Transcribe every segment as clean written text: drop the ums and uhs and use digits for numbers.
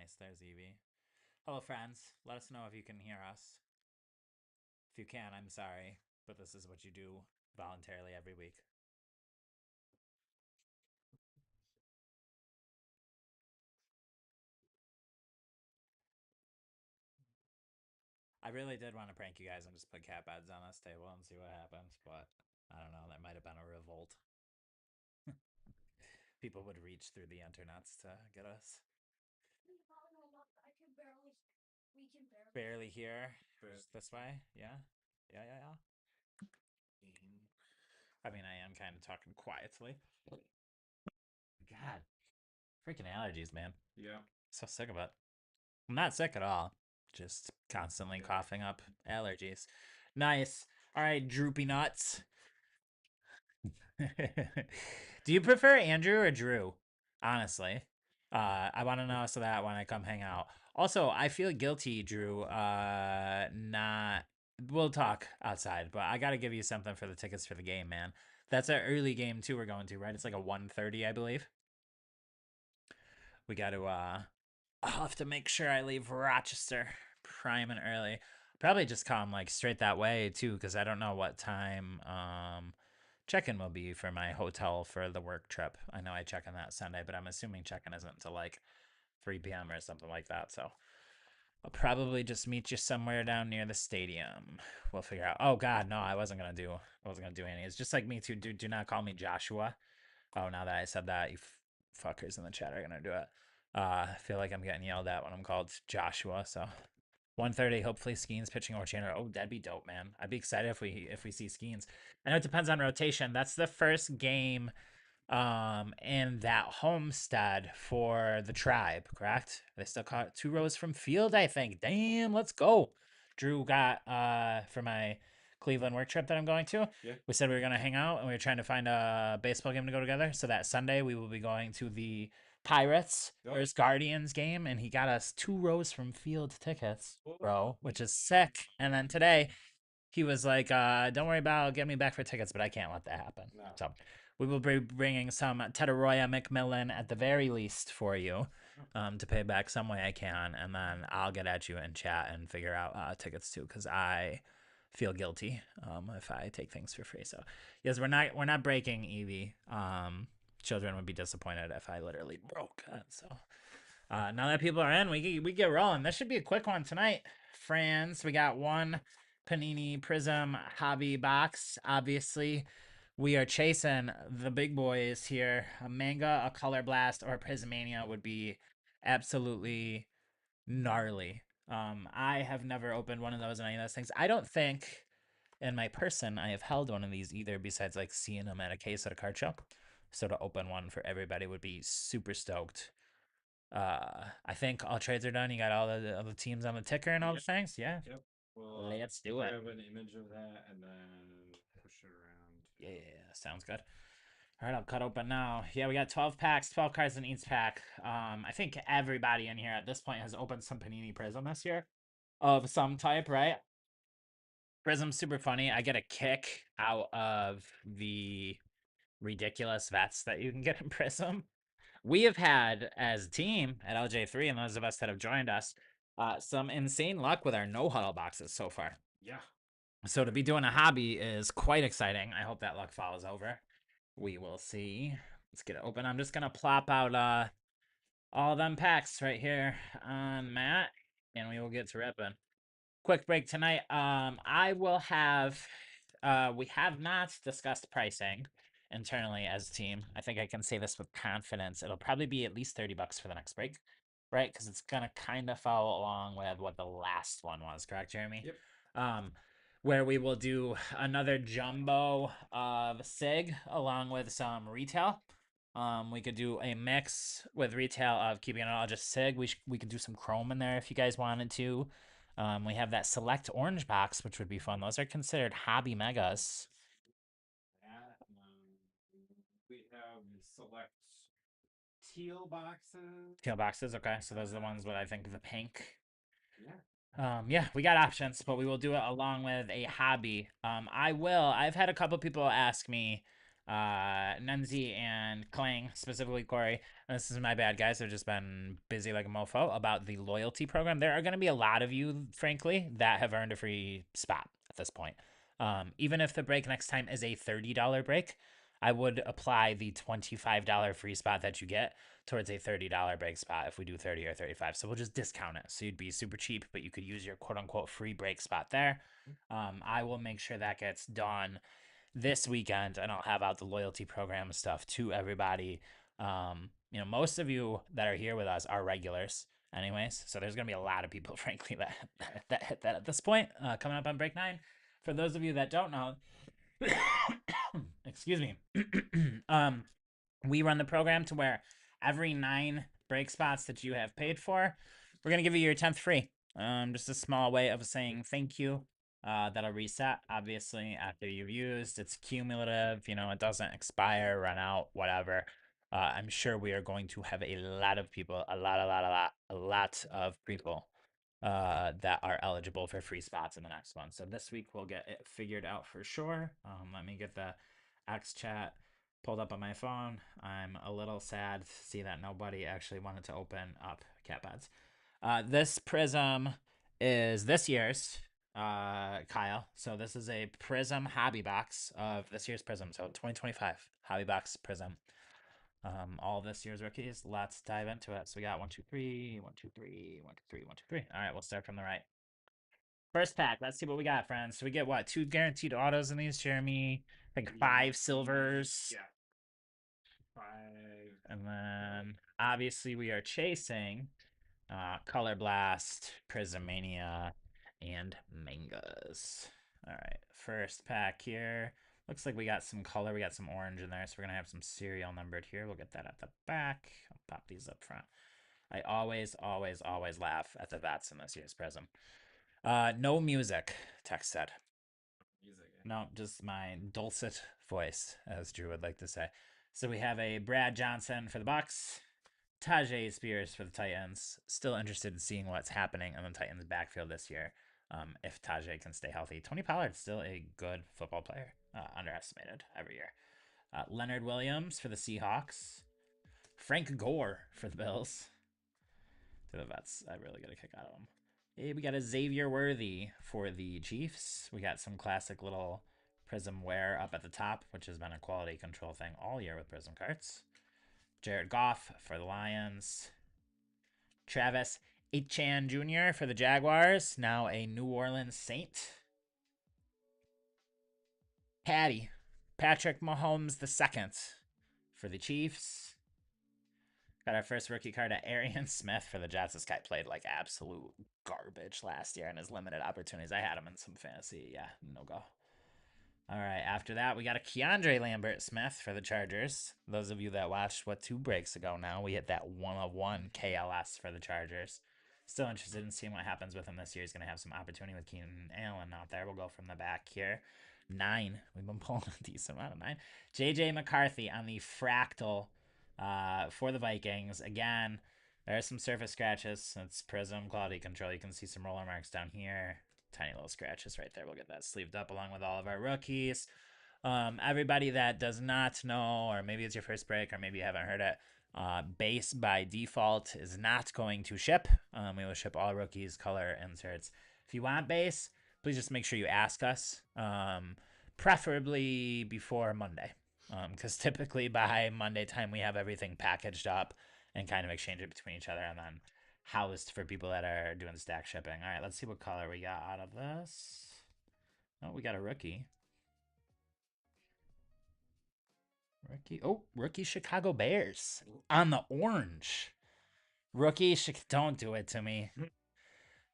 Nice, there's Evie. Hello, friends. Let us know if you can hear us. If you can, I'm sorry, but this is what you do voluntarily every week. I really did want to prank you guys and just put cat beds on this table and see what happens, but I don't know. That might have been a revolt. People would reach through the internets to get us. Barely hear. This way? Yeah? Yeah. I mean, I am kind of talking quietly. God. Freaking allergies, man. Yeah. So sick of it. I'm not sick at all. Just constantly coughing up allergies. Nice. All right, droopy nuts. Do you prefer Andrew or Drew? Honestly. I want to know so that when I come hang out. Also, I feel guilty, Drew. Not. We'll talk outside, but I got to give you something for the tickets for the game, man. That's an early game too. We're going to, right? It's like a 1:30, I believe. We got to. I'll have to make sure I leave Rochester prime and early. Probably just come like straight that way too, because I don't know what time check-in will be for my hotel for the work trip. I know I check in that Sunday, but I'm assuming check-in isn't until like 3 p.m. or something like that. So I'll probably just meet you somewhere down near the stadium. We'll figure out. Oh God, no, I wasn't gonna do any. It's just like me too. Do not call me Joshua. Oh, now that I said that, you fuckers in the chat are gonna do it. I feel like I'm getting yelled at when I'm called Joshua. So 1:30, hopefully Skeens pitching or Chandler. Oh, that'd be dope, man. I'd be excited if we see Skeens. I know it depends on rotation. That's the first game in that homestead for the tribe, correct? They still caught 2 rows from field, I think. Damn, let's go. Drew got for my Cleveland work trip that I'm going to. Yeah. We said we were gonna hang out and we were trying to find a baseball game to go together. So that Sunday we will be going to the Pirates versus Guardians game, and he got us 2 rows from field tickets, bro, which is sick. And then today he was like, "Don't worry about getting me back for tickets, but I can't let that happen." No. So we will be bringing some Tetaroya McMillan at the very least for you, to pay back some way I can, and then I'll get at you in chat and figure out tickets too, because I feel guilty if I take things for free. So yes, we're not breaking Evie. Children would be disappointed if I literally broke that. So now that people are in, we get rolling. This should be a quick one tonight, friends. We got one Panini Prizm Hobby Box. Obviously, we are chasing the big boys here. A manga, a color blast, or a Prismania would be absolutely gnarly. I have never opened one of those in any of those things. I don't think in my person I have held one of these either, besides like seeing them at a case at a card show. So to open one for everybody would be super stoked. I think all trades are done. You got all the teams on the ticker and all the things. Yeah. Yep. Well, Let's do it. grab an image of that and then push it around. Yeah, sounds good. All right, I'll cut open now. Yeah, we got 12 packs, 12 cards in each pack. I think everybody in here at this point has opened some Panini Prism this year of some type, right? Prism's super funny. I get a kick out of the ridiculous vets that you can get in Prism. We have had, as a team at LJ3, and those of us that have joined us, some insane luck with our no huddle boxes so far. Yeah. So to be doing a hobby is quite exciting. I hope that luck follows over. We will see. Let's get it open. I'm just gonna plop out all them packs right here on Matt, and we will get to ripping. Quick break tonight. I will have. We have not discussed pricing internally as a team. I think I can say this with confidence. It'll probably be at least $30 for the next break, right? Because it's gonna kind of follow along with what the last one was. Correct, Jeremy? Yep. Where we will do another jumbo of Sig along with some retail. We could do a mix with retail of keeping it all just Sig. We could do some Chrome in there if you guys wanted to. We have that select orange box, which would be fun. Those are considered hobby megas. That, we have select teal boxes. Teal boxes, okay. So those are the ones with I think the pink. Yeah. Yeah, we got options, but we will do it along with a hobby. I've had a couple people ask me Nunzi and Clang, specifically Corey. This is my bad, guys. I've just been busy like a mofo about the loyalty program. There are going to be a lot of you, frankly, that have earned a free spot at this point. Even if the break next time is a $30 break, I would apply the $25 free spot that you get towards a $30 break spot if we do 30 or 35. So we'll just discount it. So you'd be super cheap, but you could use your quote unquote free break spot there. I will make sure that gets done this weekend, and I'll have out the loyalty program stuff to everybody. Most of you that are here with us are regulars, anyways. So there's gonna be a lot of people, frankly, that hit that at this point, coming up on break 9. For those of you that don't know, excuse me, we run the program to where every 9 break spots that you have paid for, we're gonna give you your 10th free. Just a small way of saying thank you. That'll reset obviously after you've used. It's cumulative, it doesn't expire, run out, whatever. I'm sure we are going to have a lot of people, a lot of people that are eligible for free spots in the next one. So this week we'll get it figured out for sure. Let me get the X chat pulled up on my phone. I'm a little sad to see that nobody actually wanted to open up cat pads. This Prizm is this year's, Kyle. So this is a Prizm Hobby Box of this year's Prizm. So 2025 Hobby Box Prizm. All this year's rookies. Let's dive into it. So we got 1, 2, 3, 1, 2, 3, 1, 2, 3, 1, 2, 3. All right, we'll start from the right. First pack. Let's see what we got, friends. So we get what? 2 guaranteed autos in these, Jeremy. I think 5 silvers. Yeah. 5. And then obviously we are chasing Color Blast, Prismania, and Mangas. All right, first pack here. Looks like we got some color. We got some orange in there, so we're going to have some serial numbered here. We'll get that at the back. I'll pop these up front. I always laugh at the VATs in this year's Prizm. No music, text said. Music. No, just my dulcet voice, as Drew would like to say. So we have a Brad Johnson for the Bucks, Tajay Spears for the Titans. Still interested in seeing what's happening in the Titans' backfield this year. If Tajay can stay healthy. Tony Pollard's still a good football player, underestimated every year. Leonard Williams for the Seahawks. Frank Gore for the Bills. To the Vets, I really get a kick out of him. Hey, we got a Xavier Worthy for the Chiefs. We got some classic little Prizm wear up at the top, which has been a quality control thing all year with Prizm cards. Jared Goff for the Lions. Travis Etienne Jr. for the Jaguars, now a New Orleans Saint. Patrick Mahomes II for the Chiefs. Got our first rookie card at Arian Smith for the Jets. This guy played like absolute garbage last year in his limited opportunities. I had him in some fantasy. Yeah, no go. All right, after that, we got a Keandre Lambert Smith for the Chargers. Those of you that watched, 2 breaks ago now, we hit that 1-of-1 KLS for the Chargers. Still interested in seeing what happens with him this year. He's going to have some opportunity with Keenan Allen out there. We'll go from the back here. 9. We've been pulling a decent amount of 9. J.J. McCarthy on the Fractal for the Vikings. Again, there are some surface scratches. It's Prizm quality control. You can see some roller marks down here. Tiny little scratches right there. We'll get that sleeved up along with all of our rookies. Everybody that does not know, or maybe it's your first break, or maybe you haven't heard it, base by default is not going to ship. We will ship all rookies, color inserts. If you want base, please just make sure you ask us, preferably before Monday, because typically by Monday time we have everything packaged up and kind of exchange it between each other, and then housed for people that are doing stack shipping. All right, let's see what color we got out of this. Oh, we got a rookie. Rookie Chicago Bears on the orange. Rookie, don't do it to me.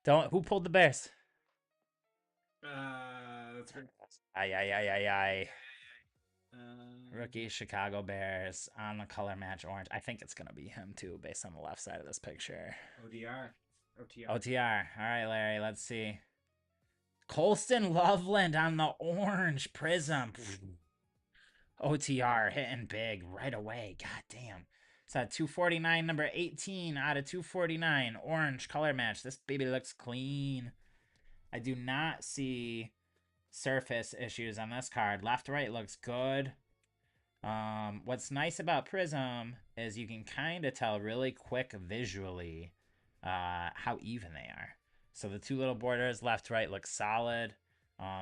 Don't. Who pulled the Bears? That's great. Aye. Rookie Chicago Bears on the color match orange. I think it's gonna be him too, based on the left side of this picture. OTR. All right, Larry. Let's see. Colston Loveland on the orange Prizm. OTR hitting big right away. God damn. It's a 249, number 18 out of 249. Orange color match. This baby looks clean. I do not see surface issues on this card. Left, right looks good. What's nice about Prizm is you can kind of tell really quick visually how even they are. So the two little borders, left, right, look solid.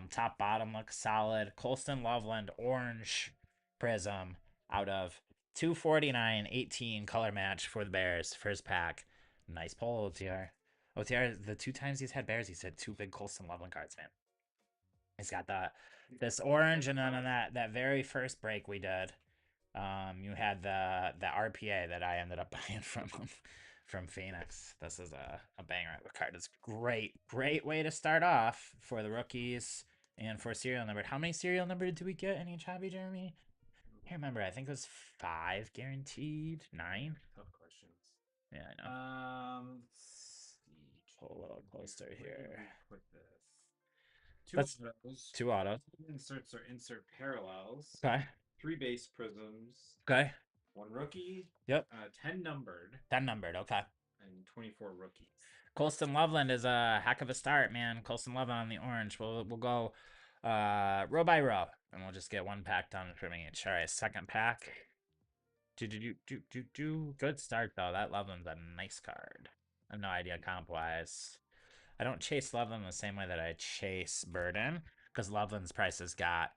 Top, bottom look solid. Colston Loveland orange Prizm out of 249, 18 color match for the Bears. First pack. Nice pull, OTR. OTR, the two times he's had Bears, he's had two big Colston Loveland cards, man. He's got this orange, and then on that very first break we did, you had the RPA that I ended up buying from him from Phoenix. This is a banger of a card. It's great way to start off for the rookies and for serial number. How many serial number did we get in each hobby, Jeremy? I can't remember. I think it was 5 guaranteed. 9. Tough questions. Yeah, I know. Let's see. Pull a little closer here. Put this. Two That's autos. 2 autos. Inserts or insert parallels. Okay. 3 base prisms. Okay. 1 rookie. Yep. 10 numbered. 10 numbered. Okay. And 24 rookies. Colston Loveland is a heck of a start, man. Colston Loveland on the orange. We'll go row by row, and we'll just get one pack done from each. All right, second pack. Good start though. That Loveland's a nice card. I have no idea comp wise. I don't chase Loveland the same way that I chase Burden, because Loveland's prices got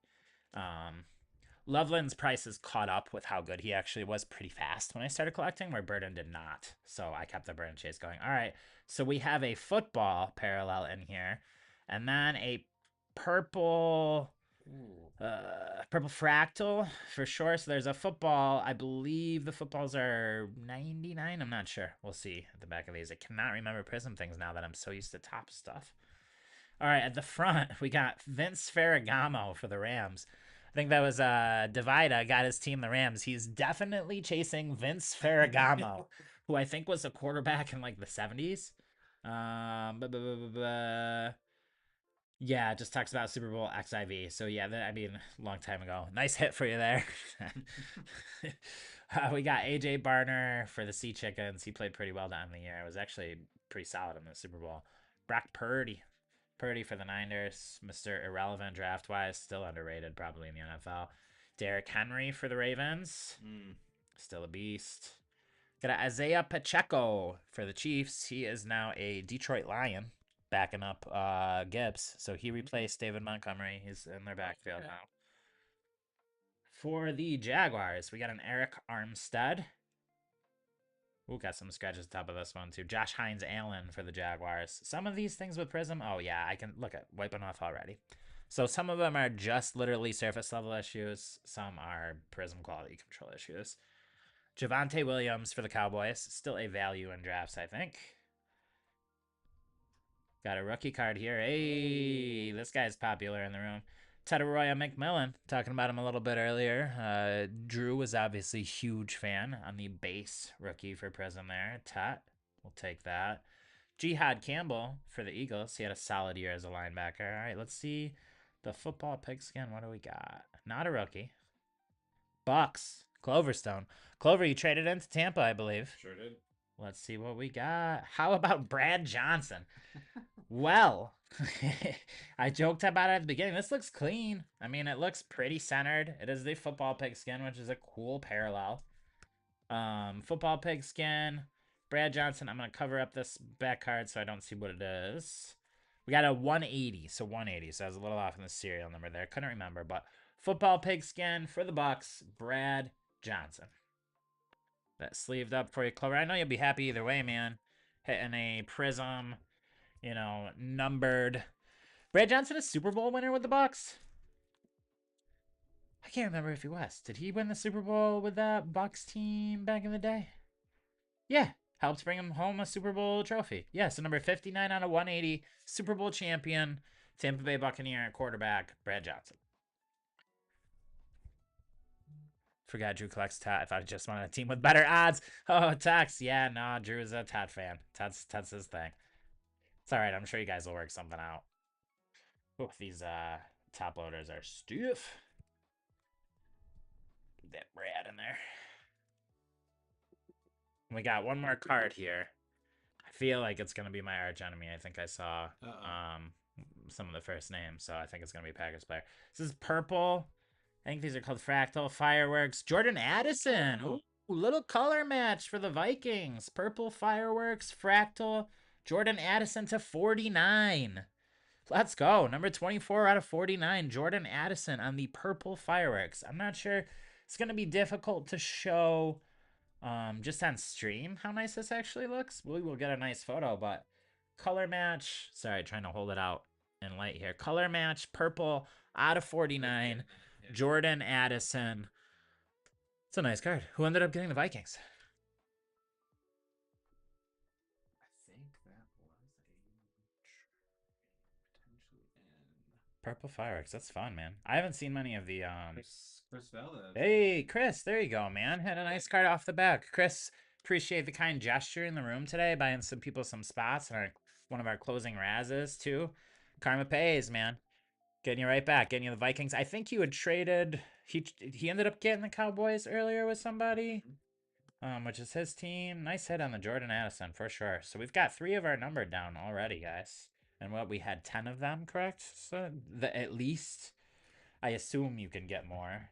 Loveland's prices caught up with how good he actually was pretty fast when I started collecting, where Burden did not. So I kept the Burden chase going. All right, so we have a football parallel in here, and then a purple purple fractal for sure. So there's a football. I believe the footballs are 99. I'm not sure. We'll see at the back of these. I cannot remember Prism things now that I'm so used to top stuff. All right, at the front, we got Vince Ferragamo for the Rams. I think that was Divida got his team the Rams. He's definitely chasing Vince Ferragamo, who I think was a quarterback in like the 70s. Yeah, it just talks about Super Bowl XIV. So yeah, I mean, long time ago. Nice hit for you there. We got AJ Barner for the Sea Chickens. He played pretty well down the year. It was actually pretty solid in the Super Bowl. Brock Purdy for the Niners. Mr. Irrelevant draft wise, still underrated probably in the NFL. Derrick Henry for the Ravens. Still a beast. Got Isaiah Pacheco for the Chiefs. He is now a Detroit Lion, backing up Gibbs. So he replaced David Montgomery. He's in their backfield now. For the Jaguars, we got an Eric Armstead. Ooh, got some scratches at the top of this one too. Josh Hines Allen for the Jaguars. Some of these things with Prizm, oh yeah, I can look at wiping off already. So some of them are just literally surface level issues. Some are Prizm quality control issues. Javonte Williams for the Cowboys. Still a value in drafts, I think. Got a rookie card here. Hey, this guy's popular in the room. Tedoroya McMillan, talking about him a little bit earlier. Drew was obviously a huge fan on the base rookie for Prizm there. Tet, we'll take that. Jihad Campbell for the Eagles. He had a solid year as a linebacker. All right, let's see the football pigskin. What do we got? Not a rookie. Bucks. Cloverstone. Clover, you traded into Tampa, I believe. Sure did. Let's see what we got. How about Brad Johnson? Well, I joked about it at the beginning. This looks clean. I mean, it looks pretty centered. It is the football pigskin, which is a cool parallel. Football pigskin. Brad Johnson. I'm going to cover up this back card so I don't see what it is. We got a 180. So 180. So I was a little off in the serial number there. Couldn't remember. But football pigskin for the Bucks. Brad Johnson. That sleeved up for you, Clover. I know you'll be happy either way, man. Hitting a Prizm, you know, numbered. Brad Johnson a Super Bowl winner with the Bucks? I can't remember if he was. Did he win the Super Bowl with that Bucks team back in the day? Yeah, helped bring him home a Super Bowl trophy. Yeah, so number 59 out of 180, Super Bowl champion, Tampa Bay Buccaneer quarterback, Brad Johnson. Forgot Drew collects Tat. I thought I just wanted a team with better odds. Oh, Tex. Yeah, no, Drew's a Tat fan. Tat's his thing. It's all right. I'm sure you guys will work something out. Oh, these top loaders are stiff. Get that Brad in there. We got one more card here. I feel like it's gonna be my arch enemy. I think I saw some of the first names, so I think it's gonna be Packers player. This is purple I think these are called Fractal Fireworks. Jordan Addison. Ooh, little color match for the Vikings. Purple Fireworks, Fractal. Jordan Addison to 49. Let's go. Number 24 out of 49. Jordan Addison on the Purple Fireworks. I'm not sure. It's going to be difficult to show just on stream how nice this actually looks. We will get a nice photo, but color match. Sorry, trying to hold it out in light here. Color match, purple out of 49. Yeah. Jordan Addison. It's a nice card. Who ended up getting the Vikings? I think that was potentially in Purple Fireworks. That's fun, man. I haven't seen many of the Chris Valdez. Hey, Chris, there you go, man. Had a nice card off the back. Chris, appreciate the kind gesture in the room today, buying some people some spots and one of our closing razzes too. Karma pays, man. Getting you right back, getting you the Vikings. I think you had traded. He ended up getting the Cowboys earlier with somebody, which is his team. Nice hit on the Jordan Addison for sure. So we've got 3 of our numbered down already, guys. And what, we had 10 of them, correct? So at least. I assume you can get more.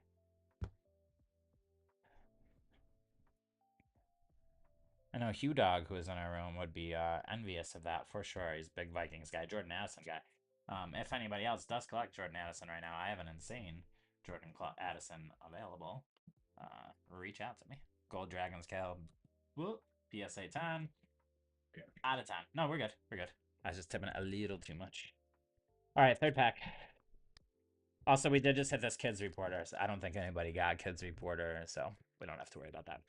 I know Hugh Dog, who is in our room, would be envious of that for sure. He's a big Vikings guy, Jordan Addison guy. If anybody else does collect Jordan Addison right now, I have an insane Jordan Addison available. Reach out to me. Gold Dragons Cal. Whoop. PSA 10. Yeah. Out of time. No, we're good. We're good. I was just tipping a little too much. All right, third pack. Also, we did just hit this Kids Reporter. So I don't think anybody got Kids Reporter, so we don't have to worry about that.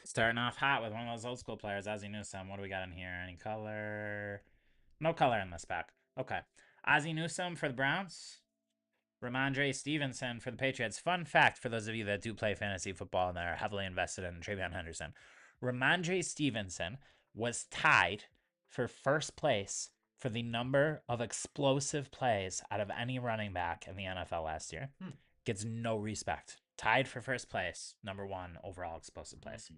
Starting off hot with one of those old school players, Ozzie Newsome. What do we got in here? Any color? No color in this pack. Okay. Ozzie Newsome for the Browns. Ramondre Stevenson for the Patriots. Fun fact for those of you that do play fantasy football and that are heavily invested in Travion Henderson. Ramondre Stevenson was tied for first place for the number of explosive plays out of any running back in the NFL last year. Gets no respect. Tied for first place, number 1 overall explosive plays.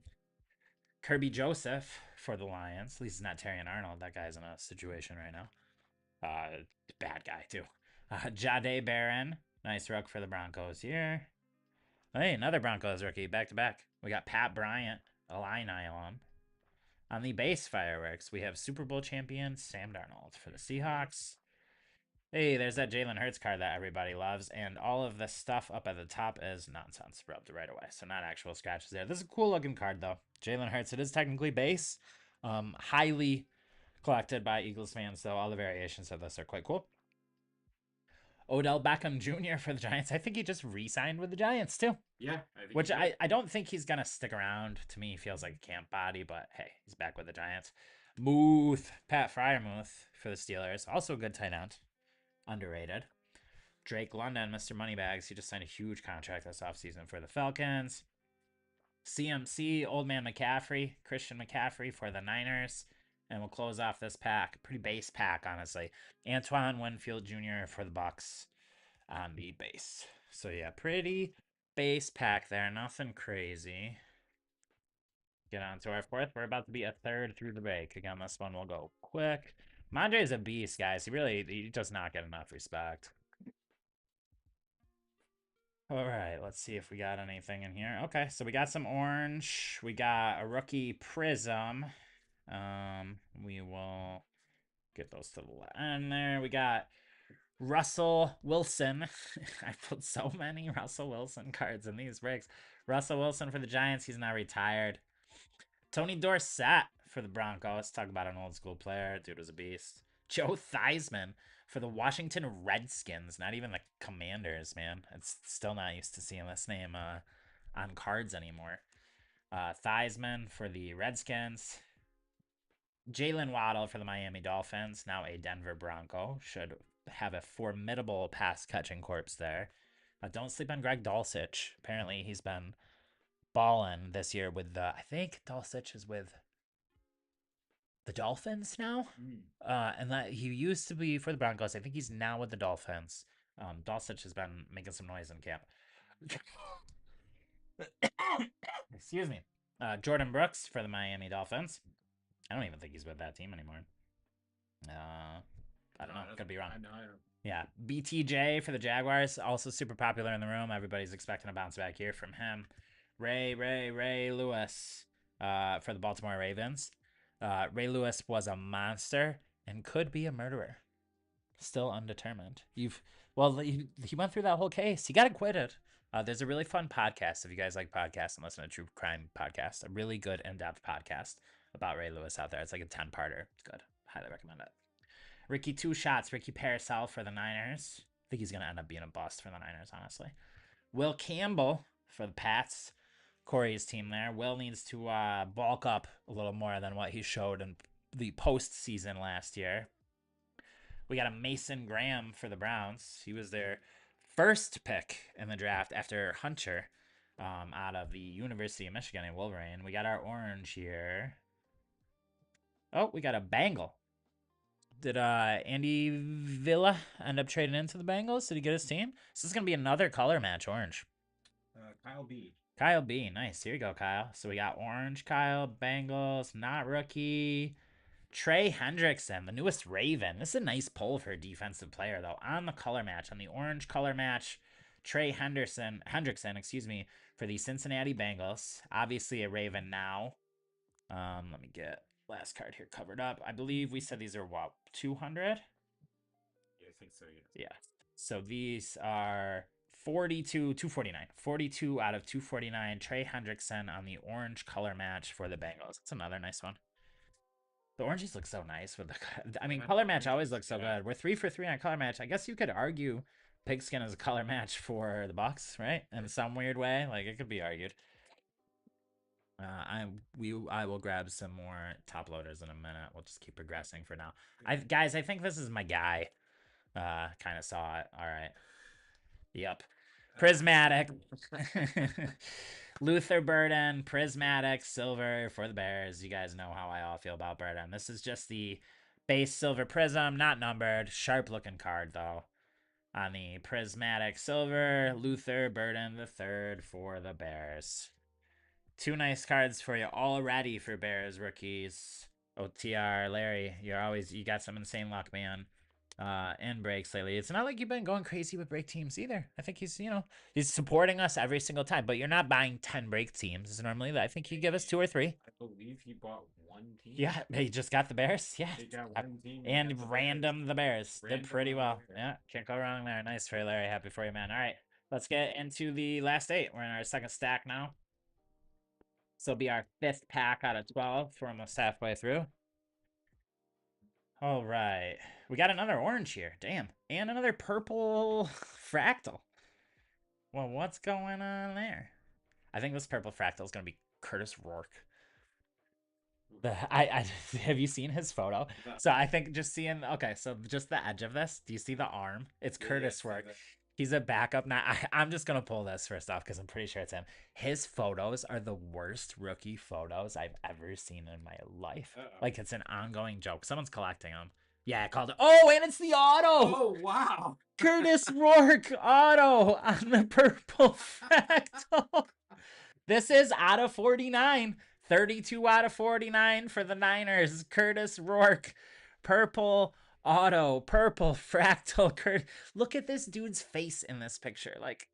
Kirby Joseph for the Lions. At least it's not Terrion Arnold. That guy's in a situation right now. Bad guy, too. Jade Barron. Nice rook for the Broncos here. Hey, another Broncos rookie. Back to back. We got Pat Bryant, Illini alum. On the base fireworks, we have Super Bowl champion Sam Darnold for the Seahawks. Hey, there's that Jalen Hurts card that everybody loves, and all of the stuff up at the top is nonsense rubbed right away, so not actual scratches there. This is a cool looking card, though. Jalen Hurts, it is technically base. Highly collected by Eagles fans, though. All the variations of this are quite cool. Odell Beckham Jr. for the Giants. I think he just re-signed with the Giants, too. Yeah, Which I don't think he's going to stick around. To me, he feels like a camp body, but hey, he's back with the Giants. Pat Fryermuth for the Steelers. Also a good tight end. Underrated. Drake London, Mr. Moneybags. He just signed a huge contract this offseason for the Falcons. CMC, Old Man McCaffrey, Christian McCaffrey for the Niners. And we'll close off this pack. Pretty base pack, honestly. Antoine Winfield Jr. for the Bucks on the base. So yeah, pretty base pack there. Nothing crazy. Get on to our fourth. We're about to be a third through the break. Again, this one will go quick. Mondre is a beast, guys. He does not get enough respect. All right, let's see if we got anything in here. Okay, so we got some orange. We got a rookie Prizm. We will get those to the end there. We got Russell Wilson. I put so many Russell Wilson cards in these breaks. Russell Wilson for the Giants. He's now retired. Tony Dorsett for the Broncos. Talk about an old school player. Dude was a beast. Joe Theismann for the Washington Redskins. Not even the Commanders, man. It's still not used to seeing this name on cards anymore. Theismann for the Redskins. Jalen Waddle for the Miami Dolphins. Now a Denver Bronco. Should have a formidable pass catching corpse there. Don't sleep on Greg Dulcich. Apparently he's been balling this year with the, I think Dulcich is with the Dolphins now. And that he used to be for the Broncos. I think he's now with the Dolphins. Dulcich has been making some noise in camp. Excuse me. Jordan Brooks for the Miami Dolphins. I don't even think he's with that team anymore. I don't know. Could be wrong. I know. I don't. Yeah, BTJ for the Jaguars, also super popular in the room. Everybody's expecting a bounce back here from him. Ray Lewis for the Baltimore Ravens. Ray Lewis was a monster and could be a murderer. Still undetermined. He went through that whole case. He got acquitted. There's a really fun podcast if you guys like podcasts and listen to true crime podcasts. A really good in-depth podcast about Ray Lewis out there. It's like a 10-parter. It's good. Highly recommend it. Ricky Two Shots. Ricky Parasol for the Niners. I think he's going to end up being a bust for the Niners, honestly. Will Campbell for the Pats. Corey's team there. Will needs to bulk up a little more than what he showed in the postseason last year. We got a Mason Graham for the Browns. He was their first pick in the draft after Hunter out of the University of Michigan in Wolverine. We got our orange here. Oh, we got a Bengal. Did Andy Villa end up trading into the Bengals? Did he get his team? So this is going to be another color match, orange. Kyle B. Kyle B. Nice. Here you go, Kyle. So we got orange Kyle, Bengals, not rookie. Trey Hendrickson, the newest Raven. This is a nice pull for a defensive player, though. On the color match, on the orange color match, Trey Hendrickson, for the Cincinnati Bengals. Obviously a Raven now. Let me get last card here covered up. I believe we said these are, what, 200? Yeah, I think so, yeah. Yeah. So these are 249. 42 out of 249. Trey Hendrickson on the orange color match for the Bengals. It's another nice one. The oranges look so nice with the. I mean, color match always looks so good. We're 3 for 3 on color match. I guess you could argue pigskin is a color match for the Bucks, right? In some weird way, like it could be argued. I will grab some more top loaders in a minute. We'll just keep progressing for now. Guys, I think this is my guy. Kind of saw it. All right. Yep. Prismatic. Luther Burden, Prismatic, Silver for the Bears. You guys know how I all feel about Burden. This is just the base Silver Prism, not numbered. Sharp looking card, though. On the Prismatic Silver, Luther Burden the third for the Bears. Two nice cards for you already for Bears rookies. OTR, Larry, you got some insane luck, man. And breaks lately. It's not like you've been going crazy with break teams either. I think he's supporting us every single time, but you're not buying 10 break teams normally. I think you give us 2 or 3. I believe he bought one team. Yeah, he just got the Bears. Yeah. He got one team. And random the Bears. Did pretty well. Bears. Yeah, can't go wrong there. Nice for Larry. Happy for you, man. All right, let's get into the last 8. We're in our second stack now. So it'll be our 5th pack out of 12. We're almost halfway through. All right. We got another orange here. Damn. And another purple fractal. Well, what's going on there? I think this purple fractal is going to be Curtis Rourke. I have you seen his photo? No. So I think just seeing, okay, so just the edge of this. Do you see the arm? It's Curtis Rourke. He's a backup. Now, I'm just going to pull this first off because I'm pretty sure it's him. His photos are the worst rookie photos I've ever seen in my life. Like, it's an ongoing joke. Someone's collecting them. Yeah, I called it. Oh, and it's the auto. Oh, wow. Curtis Rourke auto on the purple fractal. This is out of 49. 32 out of 49 for the Niners. Curtis Rourke. Purple auto, purple fractal. Look at this dude's face in this picture. Like,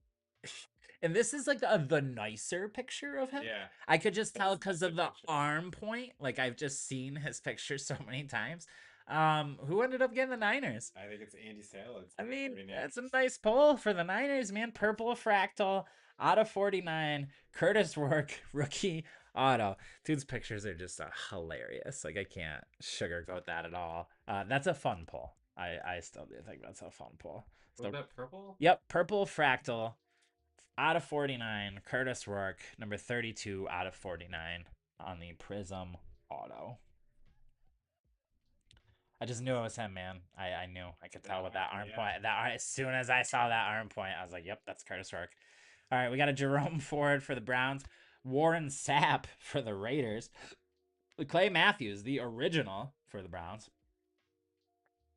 and this is like the nicer picture of him. Yeah. I could just tell because of the arm point. Like, I've just seen his picture so many times. Who ended up getting the Niners? I think it's Andy Sale. I mean, that's a nice pull for the Niners, man. Purple fractal out of 49. Curtis Rourke, rookie auto. Dude's pictures are just hilarious. Like, I can't sugarcoat that at all. That's a fun pull. I still do think that's a fun pull. Was that purple? Yep, purple fractal out of 49. Curtis Rourke, number 32 out of 49 on the Prizm auto. I just knew it was him, man. I knew. I could tell with that arm point. As soon as I saw that arm point, I was like, yep, that's Curtis Rourke. All right, we got a Jerome Ford for the Browns. Warren Sapp for the Raiders. Clay Matthews, the original for the Browns.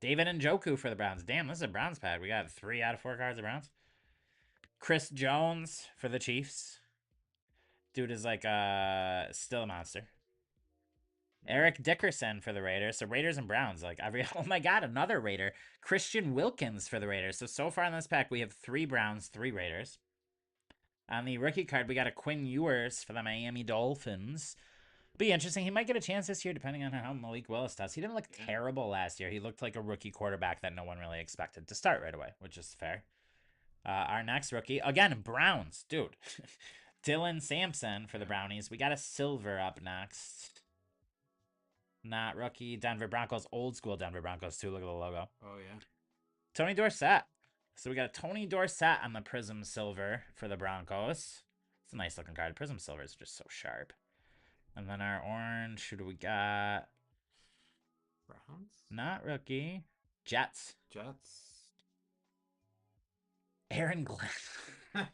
David Njoku for the Browns. Damn, this is a Browns pad. We got 3 out of 4 cards of Browns. Chris Jones for the Chiefs. Dude is like still a monster. Eric Dickerson for the Raiders. So Raiders and Browns, like every oh my god, another Raider. Christian Wilkins for the Raiders. So far in this pack, we have 3 Browns, 3 Raiders. On the rookie card, we got a Quinn Ewers for the Miami Dolphins. Be interesting. He might get a chance this year, depending on how Malik Willis does. He didn't look terrible last year. He looked like a rookie quarterback that no one really expected to start right away, which is fair. Our next rookie, again, Browns, dude. Dylan Sampson for the Brownies. We got a silver up next. Not rookie. Denver Broncos, old school Denver Broncos too. Look at the logo. Oh yeah. Tony Dorsett. So we got a Tony Dorsett on the Prizm Silver for the Broncos. It's a nice looking card. Prizm Silver is just so sharp. And then our orange, who do we got? Browns? Not rookie. Jets. Jets. Aaron Glenn.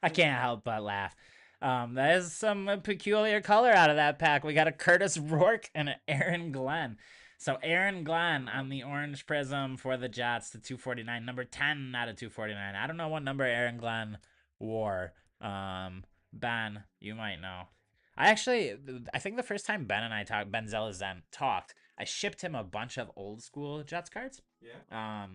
I can't help but laugh. That is some peculiar color out of that pack. We got a Curtis Rourke and an Aaron Glenn. So Aaron Glenn on the orange prism for the Jets to 249, number 10 out of 249. I don't know what number Aaron Glenn wore. Ben, you might know. I think the first time Ben and I talked, Ben Zelazan talked, I shipped him a bunch of old school Jets cards. Yeah.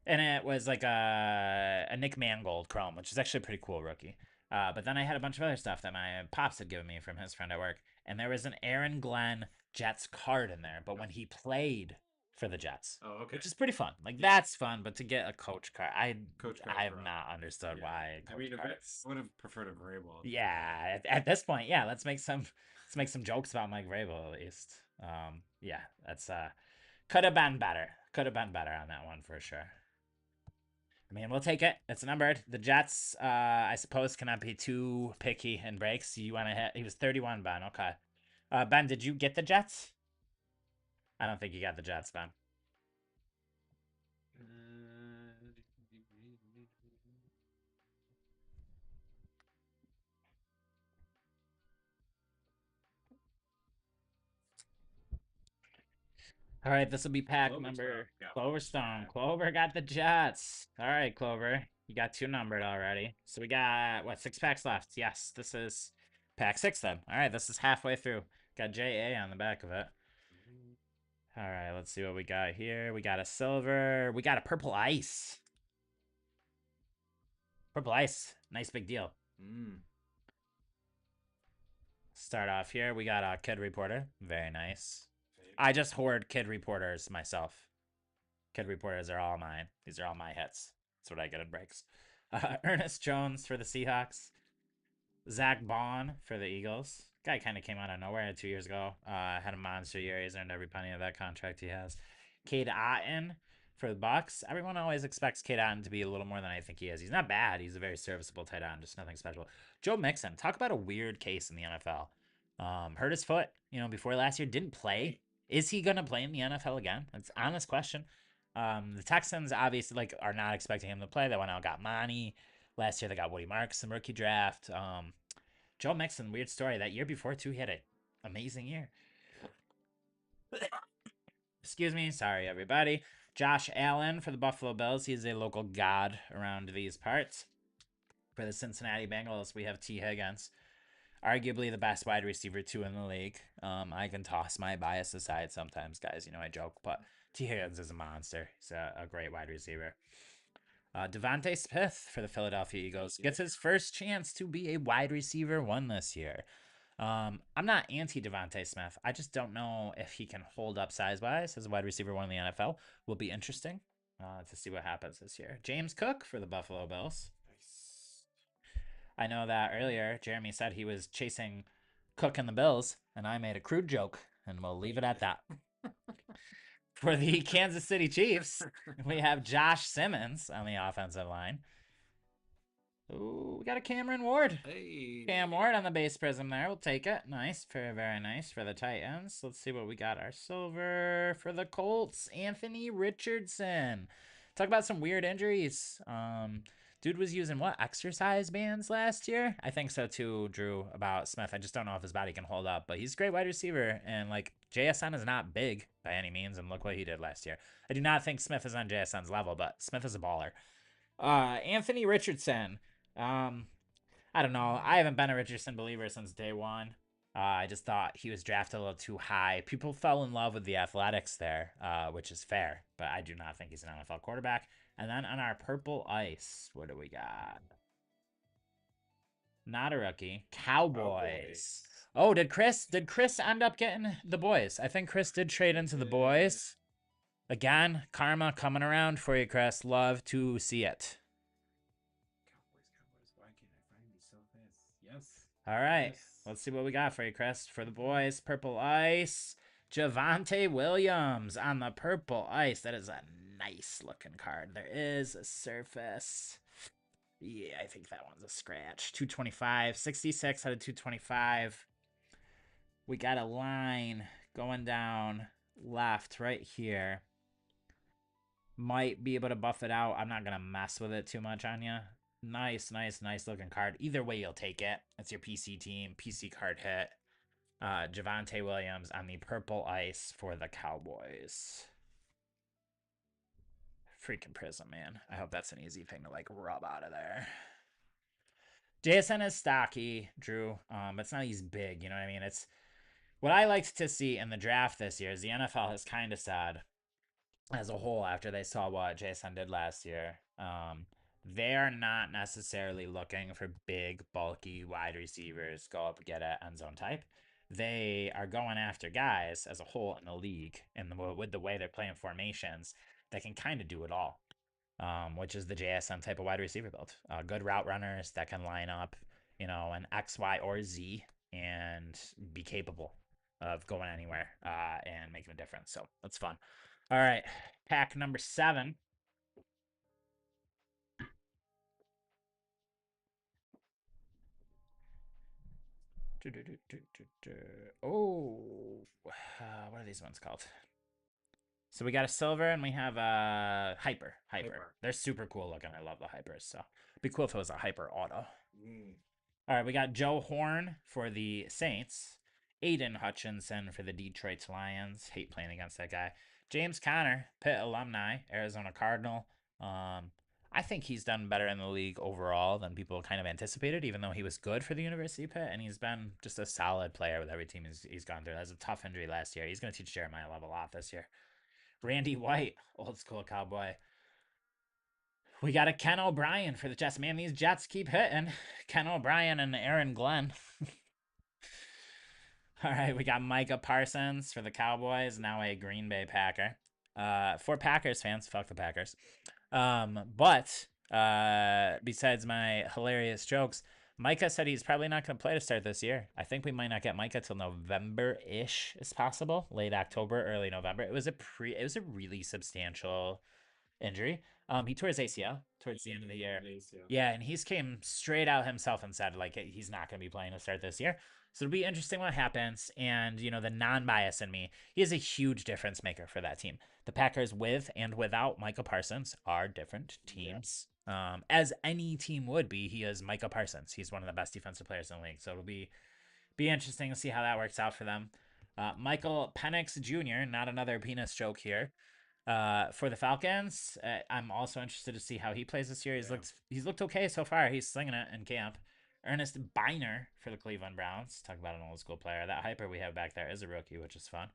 And it was like a Nick Mangold Chrome, which is actually a pretty cool rookie. But then I had a bunch of other stuff that my pops had given me from his friend at work, and there was an Aaron Glenn Jets card in there. But when he played for the Jets, Oh, okay. which is pretty fun. Like that's fun, but to get a coach card, I have rough. not understood why. I mean, I would have preferred a Vrabel. Yeah, at this point, yeah, let's make some jokes about Mike Vrabel at least. Yeah, that's could have been better. Could have been better on that one for sure. I mean, we'll take it. It's numbered. The Jets, I suppose, cannot be too picky in breaks. You want to hit? He was 31, Ben. Okay. Ben, did you get the Jets? I don't think you got the Jets, Ben. All right, this will be pack number Cloverstone. Clover got the Jets. All right, Clover. You got 2 numbered already. So we got, what, 6 packs left? Yes, this is pack 6 then. All right, this is halfway through. Got JA on the back of it. All right, let's see what we got here. We got a silver. We got a purple ice. Purple ice. Nice big deal. Start off here. We got a Kid Reporter. Very nice. I just hoard Kid Reporters myself. Kid Reporters are all mine. These are all my hits. That's what I get in breaks. Ernest Jones for the Seahawks. Zach Bond for the Eagles. Guy kind of came out of nowhere 2 years ago. Had a monster year. He's earned every penny of that contract he has. Cade Otton for the Bucks. Everyone always expects Cade Otton to be a little more than I think he is. He's not bad. He's a very serviceable tight end, just nothing special. Joe Mixon. Talk about a weird case in the NFL. Hurt his foot, before last year. Didn't play. Is he gonna play in the NFL again? That's an honest question. The Texans obviously are not expecting him to play. They went out and got Monty. Last year they got Woody Marks in rookie draft. Joe Mixon, weird story. That year before too, he had an amazing year. Excuse me. Sorry, everybody. Josh Allen for the Buffalo Bills. He's a local god around these parts. For the Cincinnati Bengals, we have T. Higgins. Arguably the best wide receiver 2 in the league. I can toss my bias aside sometimes, guys. I joke, but T. Higgins is a monster. He's a great wide receiver. Devontae Smith for the Philadelphia Eagles gets his first chance to be a wide receiver 1 this year. I'm not anti Devontae Smith. I just don't know if he can hold up size-wise as a wide receiver 1 in the NFL. Will be interesting to see what happens this year. James Cook for the Buffalo Bills. I know that earlier Jeremy said he was chasing Cook and the Bills, and I made a crude joke, and we'll leave it at that. For the Kansas City Chiefs, we have Josh Simmons on the offensive line. Ooh, we got a Cameron Ward. Hey. Cam Ward on the base prism there. We'll take it. Nice. Very nice for the Titans. Let's see what we got. Our silver for the Colts. Anthony Richardson. Talk about some weird injuries. Dude was using what? Exercise bands last year? I think so too, Drew, about Smith. I just don't know if his body can hold up, but he's a great wide receiver. And JSN is not big by any means. And look what he did last year. I do not think Smith is on JSN's level, but Smith is a baller. Anthony Richardson. I don't know. I haven't been a Richardson believer since day one. I just thought he was drafted a little too high. People fell in love with the athletics there, which is fair, but I do not think he's an NFL quarterback. And then on our purple ice, what do we got? Not a rookie. Cowboys. Oh, did Chris end up getting the boys? I think Chris did trade into the boys. Again, karma coming around for you, Chris. Love to see it. Cowboys. Why can't I find these so fast? Yes. All right. Yes. Let's see what we got for you, Chris. For the boys, purple ice. Javonte Williams on the purple ice. That is a nice looking card. There is a surface. Yeah, I think that one's a scratch. 225, 66 out of 225. We got a line going down left right here. Might be able to buff it out. I'm not going to mess with it too much on you. Nice looking card. Either way, you'll take it. It's your PC team. PC card hit. Javonte Williams on the purple ice for the Cowboys. Freaking Prizm, man. I hope that's an easy thing to, like, rub out of there. JSN is stocky, Drew, but it's not he's big, you know what I mean? It's what I liked to see in the draft this year is the NFL has kind of said, as a whole, after they saw what JSN did last year, they are not necessarily looking for big, bulky wide receivers, go up and get an end zone type. They are going after guys as a whole in the league, and with the way they're playing formations, that can kind of do it all, which is the JSN type of wide receiver build. Good route runners that can line up, you know, an X, Y, or Z and be capable of going anywhere and making a difference. So that's fun. All right, pack number 7. Oh, what are these ones called? So we got a silver and we have a hyper. They're super cool looking. I love the hypers. So it'd be cool if it was a hyper auto. All right, we got Joe Horn for the Saints. Aiden Hutchinson for the Detroit Lions. Hate playing against that guy. James Conner, Pitt alumni, Arizona Cardinal. I think he's done better in the league overall than people kind of anticipated, even though he was good for the University of Pitt, and he's been just a solid player with every team he's gone through. That was a tough injury last year. He's going to teach Jeremiah Love a lot this year. Randy White, old school Cowboy. We got a Ken O'Brien for the Jets. Man, these Jets keep hitting. Ken O'Brien and Aaron Glenn. All right, we got Micah Parsons for the Cowboys, now a Green Bay Packer. For Packers fans, fuck the Packers. But besides my hilarious jokes, Micah said he's probably not going to play to start this year. I think we might not get Micah till November-ish is possible, late October, early November. It was a really substantial injury. He tore his ACL towards the end of the year. Yeah, and he's came straight out himself and said like he's not going to be playing to start this year. So it'll be interesting what happens. And you know, the non-bias in me, he is a huge difference maker for that team. The Packers with and without Micah Parsons are different teams. Yeah. As any team would be, he is Micah Parsons. He's one of the best defensive players in the league. So it'll be interesting to see how that works out for them. Michael Penix Jr., not another penis joke here. For the Falcons, I'm also interested to see how he plays this year. He's looked okay so far. He's slinging it in camp. Ernest Biner for the Cleveland Browns. Talk about an old school player. That hyper we have back there is a rookie, which is fun.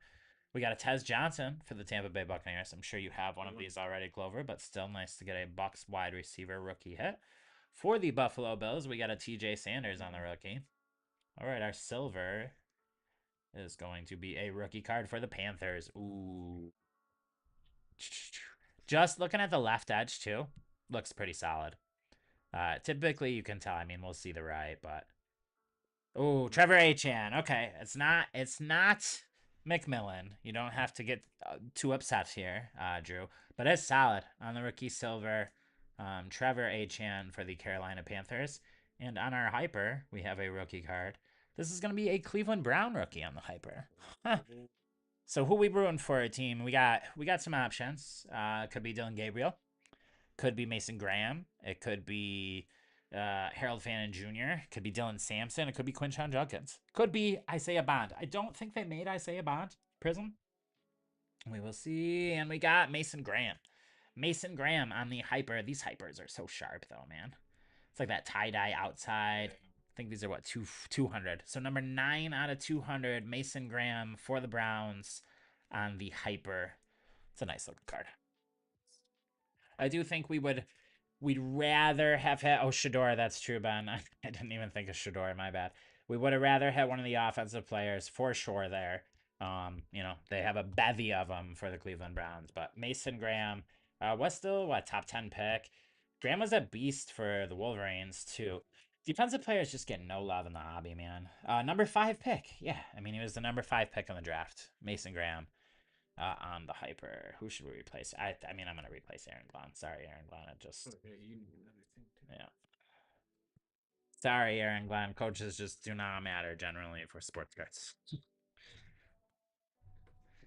We got a Tez Johnson for the Tampa Bay Buccaneers. I'm sure you have one of these already, Clover, but still nice to get a Bucs wide receiver rookie hit. For the Buffalo Bills, we got a TJ Sanders on the rookie. All right, our silver is going to be a rookie card for the Panthers. Ooh. Just looking at the left edge, too, looks pretty solid. Typically, you can tell. I mean, we'll see the right, but... Oh, Trevor Achan. Okay, it's not McMillan. You don't have to get too upset here, Drew. But it's solid on the rookie silver. Trevor Achan for the Carolina Panthers. And on our hyper, we have a rookie card. This is going to be a Cleveland Brown rookie on the hyper. Huh. So who we brewing for a team? We got some options. Could be Dylan Gabriel. Could be Mason Graham. It could be Harold Fannin Jr. Could be Dylan Sampson. It could be Quinshon Judkins. Could be Isaiah Bond. I don't think they made Isaiah Bond Prizm. We will see. And we got Mason Graham. Mason Graham on the hyper. These hypers are so sharp, though, man. It's like that tie-dye outside. think these are what, 200. So number 9 out of 200, Mason Graham for the Browns on the Hyper. It's a nice looking card. I do think we'd rather have had Shador, that's true, Ben. I didn't even think of Shador, my bad. We would have rather had one of the offensive players for sure there. They have a bevy of them for the Cleveland Browns, but Mason Graham was still top 10 pick. Graham was a beast for the Wolverines too. Defensive players just get no love in the hobby, man. Number 5 pick. Yeah, I mean, he was the number 5 pick in the draft. Mason Graham on the Hyper. Who should we replace? I mean, I'm going to replace Aaron Glenn. Sorry, Aaron Glenn. It just. Okay, you need another thing too. Yeah. Sorry, Aaron Glenn. Coaches just do not matter generally for sports cards. I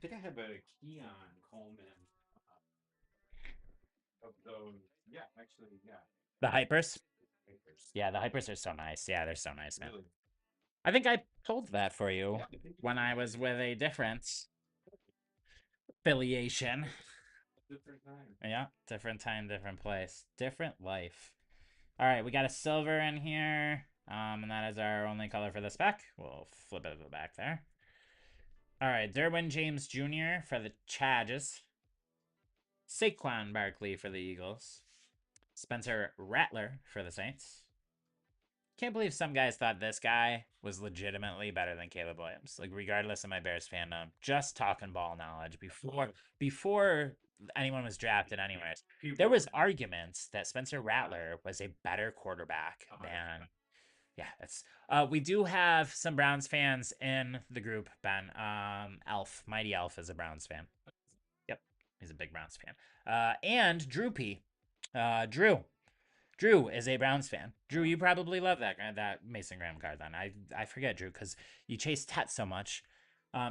think I have a Keon Coleman of those. Yeah, actually, yeah. The Hypers? Papers. Yeah, the Hypers are so nice. Yeah, they're so nice, man. Really? I think I pulled that for you Yeah, I think you when I was with a different affiliation. different time. Yeah, different time, different place, different life. All right, we got a silver in here, and that is our only color for this pack. We'll flip it to the back there. All right, Derwin James Jr. for the Chargers. Saquon Barkley for the Eagles. Spencer Rattler for the Saints. Can't believe some guys thought this guy was legitimately better than Caleb Williams. Like, regardless of my Bears fandom, just talking ball knowledge before anyone was drafted anyways. There was arguments that Spencer Rattler was a better quarterback than. Yeah, that's we do have some Browns fans in the group, Ben. Elf, Mighty Elf is a Browns fan. Yep, he's a big Browns fan. And Drew P. Drew is a Browns fan. Drew, you probably love that Mason Graham card then. I forget, Drew, because you chase Tet so much.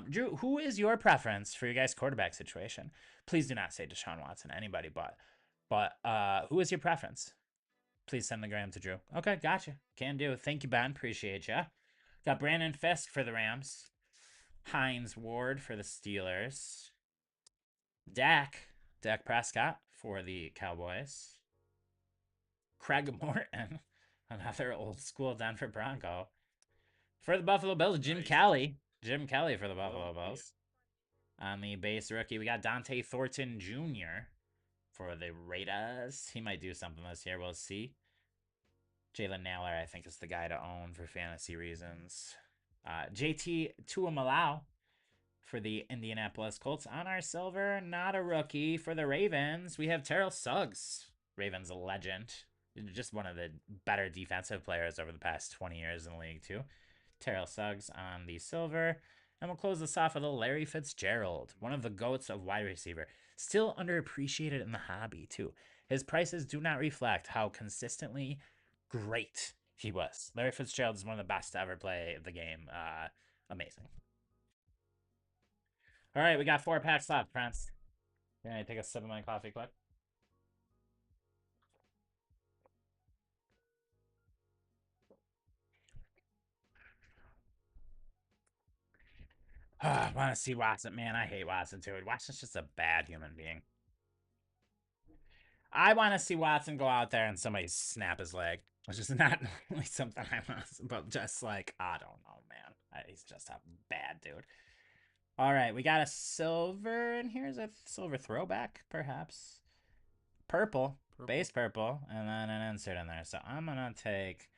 Drew, who is your preference for your guys' quarterback situation? Please do not say Deshaun Watson, anybody but who is your preference? Please send the gram to Drew. Okay, gotcha. Can do. Thank you, Ben. Appreciate ya. Got Brandon Fisk for the Rams. Hines Ward for the Steelers. Dak Prescott for the Cowboys. Craig Morton, another old school Denver Bronco. For the Buffalo Bills, Jim Kelly. Jim Kelly for the Buffalo Bills. On the base rookie, we got Dante Thornton Jr. for the Raiders. He might do something this year. We'll see. Jalen Naylor, I think, is the guy to own for fantasy reasons. JT Tuamalau for the Indianapolis Colts. On our silver, not a rookie. For the Ravens, we have Terrell Suggs. Ravens, a legend. Just one of the better defensive players over the past 20 years in the league, too. Terrell Suggs on the silver. And we'll close this off with a Larry Fitzgerald, one of the GOATs of wide receiver. Still underappreciated in the hobby, too. His prices do not reflect how consistently great he was. Larry Fitzgerald is one of the best to ever play the game. Amazing. All right, we got 4 packs left, friends. Can I take a sip of my coffee quick? I want to see Watson. Man, I hate Watson too. Watson's just a bad human being. I want to see Watson go out there and somebody snap his leg, which is not really something I want, but just like, I don't know, man. He's just a bad dude. All right, we got a silver, and here's a silver throwback, perhaps. Purple, base purple, and then an insert in there. So I'm going to take,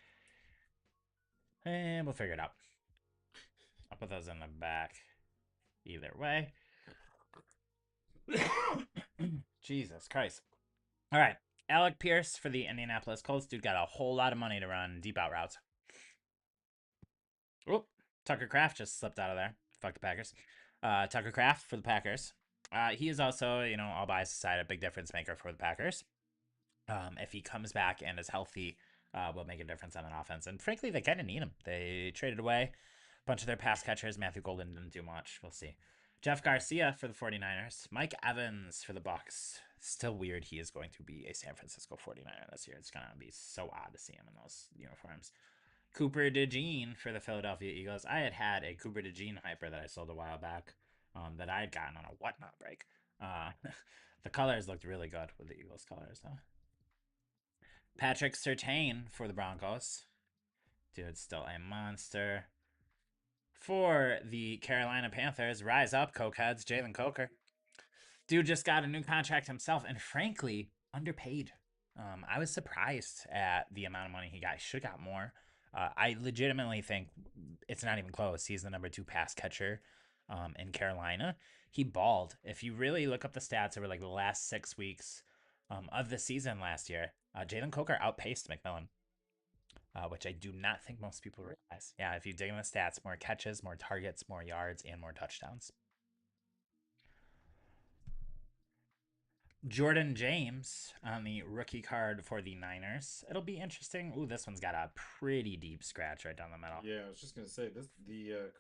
and we'll figure it out. I'll put those in the back either way. Jesus Christ. All right. Alec Pierce for the Indianapolis Colts. Dude got a whole lot of money to run deep out routes. Oh, Tucker Kraft just slipped out of there. Fuck the Packers. Tucker Kraft for the Packers. He is also, all bias aside, a big difference maker for the Packers. If he comes back and is healthy, will make a difference on an offense. And frankly, they kind of need him. They traded away a bunch of their pass catchers. Matthew Golden didn't do much. We'll see. Jeff Garcia for the 49ers. Mike Evans for the Bucks. Still weird he is going to be a San Francisco 49er this year. It's going to be so odd to see him in those uniforms. Cooper DeJean for the Philadelphia Eagles. I had a Cooper DeJean hyper that I sold a while back that I had gotten on a whatnot break. The colors looked really good with the Eagles colors, though. Patrick Surtain for the Broncos. Dude's still a monster. For the Carolina Panthers, rise up, Cokeheads, Jalen Coker. Dude just got a new contract himself, and frankly, underpaid. I was surprised at the amount of money he got. He should have got more. I legitimately think it's not even close. He's the number 2 pass catcher in Carolina. He balled. If you really look up the stats over like the last 6 weeks of the season last year, Jalen Coker outpaced McMillan, which I do not think most people realize. Yeah, if you dig in the stats, more catches, more targets, more yards, and more touchdowns. Jordan James on the rookie card for the Niners. It'll be interesting. Ooh, this one's got a pretty deep scratch right down the middle. Yeah, I was just gonna say this. The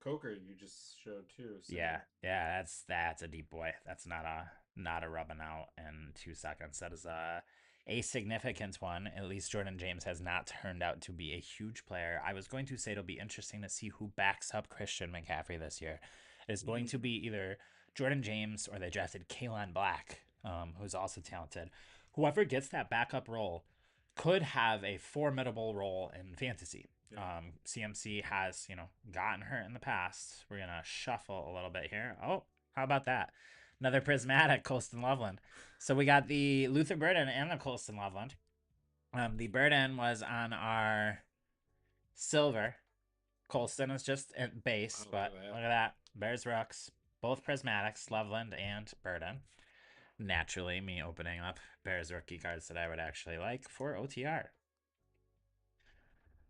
Coker you just showed too. Yeah, Same. yeah, that's a deep boy. That's not a rubbing out in 2 seconds. That is a significant one. At least Jordan James has not turned out to be a huge player. I was going to say it'll be interesting to see who backs up Christian McCaffrey this year. It's going to be either Jordan James or they drafted Kalen Black, who's also talented. Whoever gets that backup role could have a formidable role in fantasy. Yeah. CMC has, gotten hurt in the past. We're going to shuffle a little bit here. Oh, how about that? Another prismatic Colston Loveland. So we got the Luther Burden and the Colston Loveland. The Burden was on our silver. Colston is just base, but look at that. Bears Rooks, both prismatics, Loveland and Burden. Naturally, me opening up Bears rookie cards that I would actually like for OTR.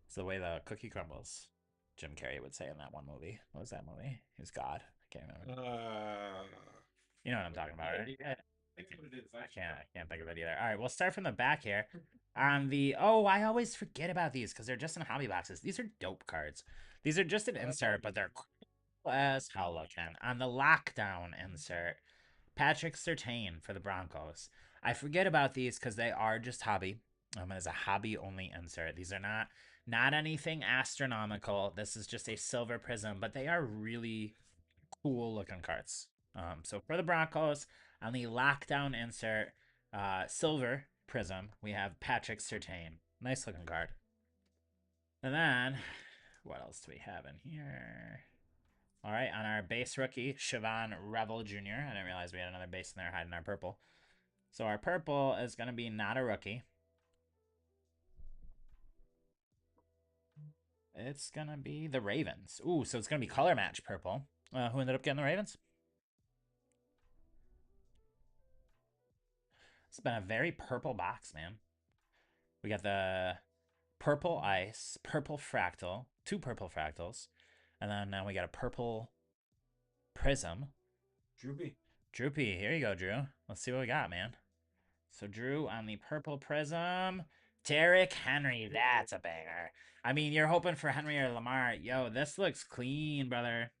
It's the way the cookie crumbles. Jim Carrey would say in that one movie. What was that movie? He was God. I can't remember. You know what I'm talking about, right? Yeah. I can't think of it either. All right, we'll start from the back here. On the I always forget about these because they're just in hobby boxes. These are dope cards. These are just an insert, but they're cool as hell looking. On the lockdown insert, Patrick Surtain for the Broncos. I forget about these because they are just hobby. As a hobby only insert. These are not anything astronomical. This is just a silver prism, but they are really cool looking cards. So for the Broncos, on the lockdown insert, silver prism, we have Patrick Surtain. Nice looking card. And then, what else do we have in here? All right, on our base rookie, Siobhan Revel Jr. I didn't realize we had another base in there hiding our purple. So our purple is going to be not a rookie. It's going to be the Ravens. Ooh, so it's going to be color match purple. Who ended up getting the Ravens? It's been a very purple box, man. We got the purple ice, purple fractal, 2 purple fractals, and then now we got a purple prism. Droopy, here you go, Drew. Let's see what we got, man. So Drew on the purple prism. Derrick Henry, that's a banger. I mean, you're hoping for Henry or Lamar. Yo, this looks clean, brother.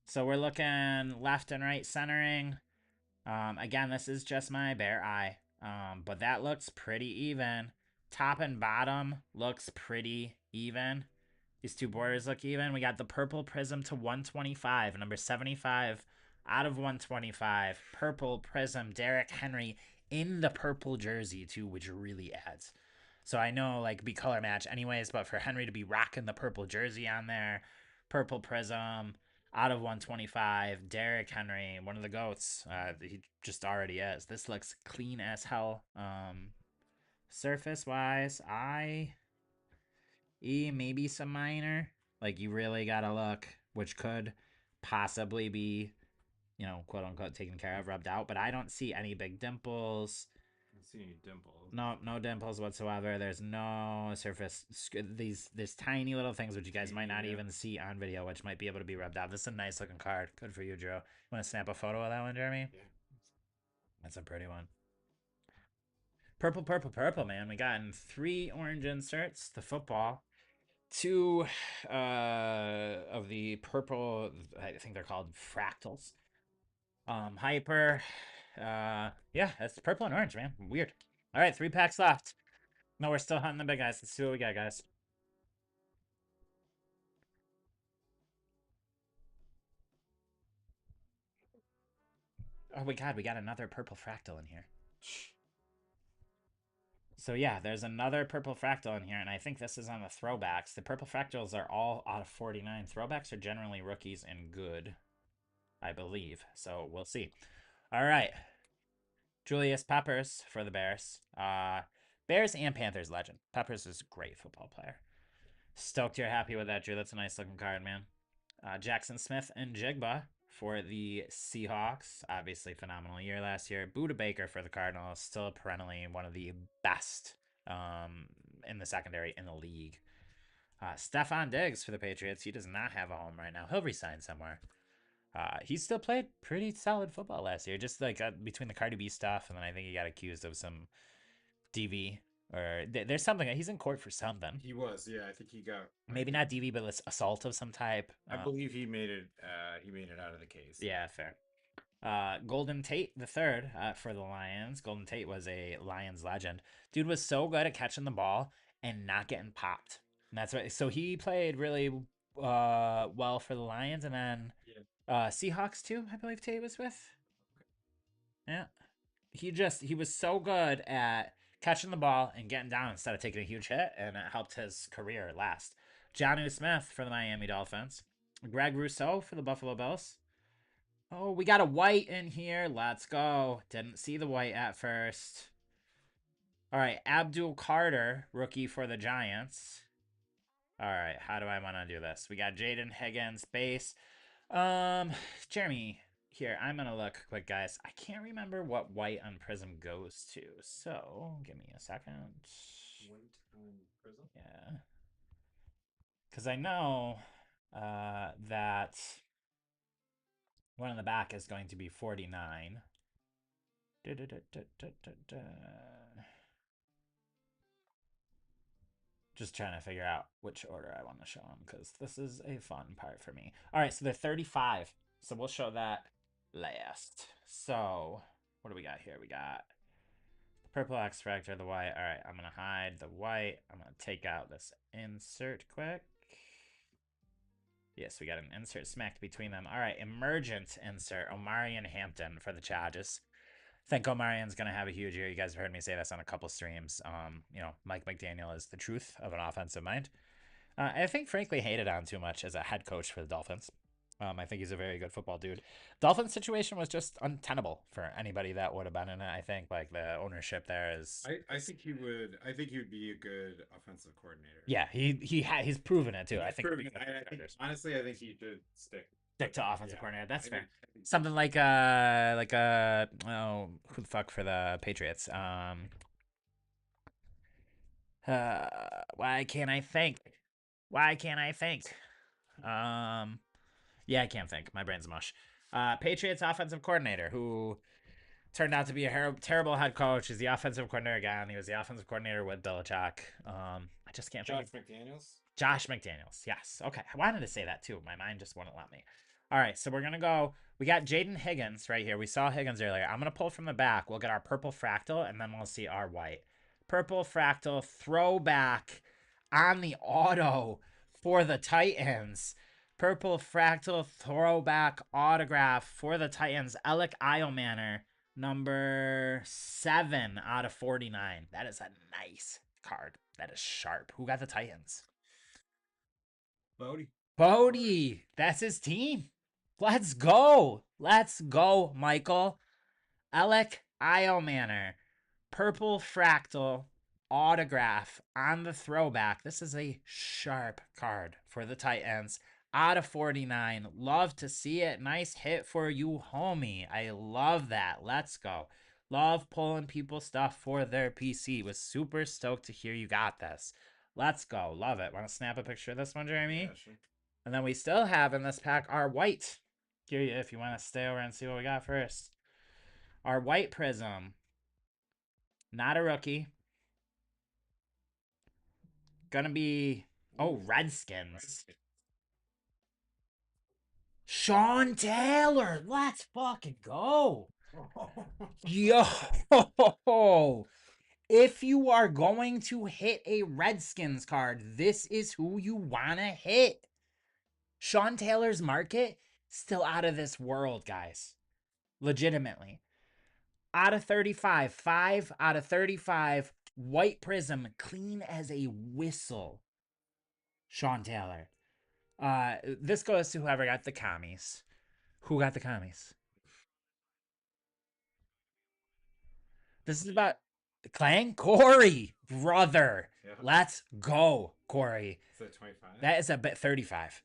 So we're looking left and right centering. Again, this is just my bare eye. But that looks pretty even. Top and bottom looks pretty even. These 2 borders look even. We got the purple prism to 125, number 75 out of 125. Purple prism, Derrick Henry in the purple jersey too, which really adds. So I know like be color match anyways, but for Henry to be rocking the purple jersey on there, purple prism out of 125, Derrick Henry, one of the goats. He just already is. This looks clean as hell. Surface wise, maybe some minor. Like you really gotta look, which could possibly be, quote unquote taken care of, rubbed out. But I don't see any big dimples. I don't see any dimples. No dimples whatsoever. There's no surface. These tiny little things which you guys might not even see on video, which might be able to be rubbed out. This is a nice looking card. Good for you, Drew. Want to snap a photo of that one, Jeremy? Yeah. That's a pretty one. Purple, purple, purple, man. We got in 3 orange inserts. The football. 2 of the purple, I think they're called fractals. Hyper. Yeah, that's purple and orange, man. Weird. All right, 3 packs left. No, we're still hunting the big guys. Let's see what we got, guys. Oh my god, we got another purple fractal in here. So yeah, there's another purple fractal in here, and I think this is on the throwbacks. The purple fractals are all out of 49. Throwbacks are generally rookies and good, I believe. So we'll see. All right. Julius Peppers for the Bears. Bears and Panthers legend. Peppers is a great football player. Stoked you're happy with that, Drew. That's a nice looking card, man. Jackson Smith and Jigba for the Seahawks. Obviously, phenomenal year last year. Buda Baker for the Cardinals. Still perennially one of the best in the secondary in the league. Stephon Diggs for the Patriots. He does not have a home right now. He'll resign somewhere. He still played pretty solid football last year, just like between the Cardi B stuff, and then I think he got accused of some DV or there's something. He's in court for something. He was, yeah. I think he got Maybe not DV, but assault of some type. I believe he made it. He made it out of the case. Yeah, fair. Golden Tate the third for the Lions. Golden Tate was a Lions legend. Dude was so good at catching the ball and not getting popped. And that's what. So he played really well for the Lions, and then Seahawks too. I believe Tate was with. Yeah, he was so good at catching the ball and getting down instead of taking a huge hit, and it helped his career last. Jonnu Smith for the Miami Dolphins. Greg Rousseau for the Buffalo Bills. Oh, we got a white in here. Let's go. Didn't see the white at first. All right, Abdul Carter, rookie for the Giants. All right, how do I want to do this? We got Jaden Higgins, base. Jeremy, here, I'm going to look quick, guys. I can't remember what white on Prizm goes to, so give me a second. White on Prizm? Yeah. Because I know that one in the back is going to be 49. Just trying to figure out which order I want to show them because this is a fun part for me. All right, so they're 35. So we'll show that last. So what do we got here? We got the purple X Factor, the white. All right, I'm going to hide the white. I'm going to take out this insert quick. Yes, we got an insert smacked between them. All right, emergent insert. Omarion Hampton for the Chargers. I think Omarian's going to have a huge year. You guys have heard me say this on a couple streams. Mike McDaniel is the truth of an offensive mind. I think, frankly, hated on too much as a head coach for the Dolphins. I think he's a very good football dude. Dolphins situation was just untenable for anybody that would have been in it. I think like the ownership there is. I think he would. I think he would be a good offensive coordinator. Yeah, he's proven it too. I think, honestly, I think he should stick to offensive coordinator. That's fair. Something like who the fuck for the Patriots? Why can't I think? Yeah, I can't think. My brain's mush. Patriots offensive coordinator who turned out to be a terrible head coach. He's the offensive coordinator again. He was the offensive coordinator with Belichick. I just can't think. Josh McDaniels. Yes. Okay. I wanted to say that too. My mind just wouldn't let me. All right. So we're going to go. We got Jaden Higgins right here. We saw Higgins earlier. I'm going to pull from the back. We'll get our purple fractal and then we'll see our white. Purple fractal throwback on the auto for the Titans. Purple fractal throwback autograph for the Titans. Alec Eilmanor, number 7 out of 49. That is a nice card. That is sharp. Who got the Titans? Bodie. That's his team. Let's go. Let's go, Michael. Alec Eilmanor. Purple fractal autograph on the throwback. This is a sharp card for the Titans. Out of 49. Love to see it. Nice hit for you, homie. I love that. Let's go. Love pulling people stuff for their PC. Was super stoked to hear you got this. Let's go. Love it. Want to snap a picture of this one, Jeremy? Yeah, sure. And then we still have in this pack our white. Here, if you want to stay over and see what we got first. Our white Prizm. Not a rookie. Gonna be... Oh, Redskins. Sean Taylor. Let's fucking go. Yo. If you are going to hit a Redskins card, this is who you want to hit. Sean Taylor's market, still out of this world, guys. Legitimately. Out of 35. 5 out of 35. White Prizm, clean as a whistle. Sean Taylor. This goes to whoever got the commies. Who got the commies? This is about Clang Corey, brother. Yeah. Let's go, Corey. Is that 25? That is a bit 35.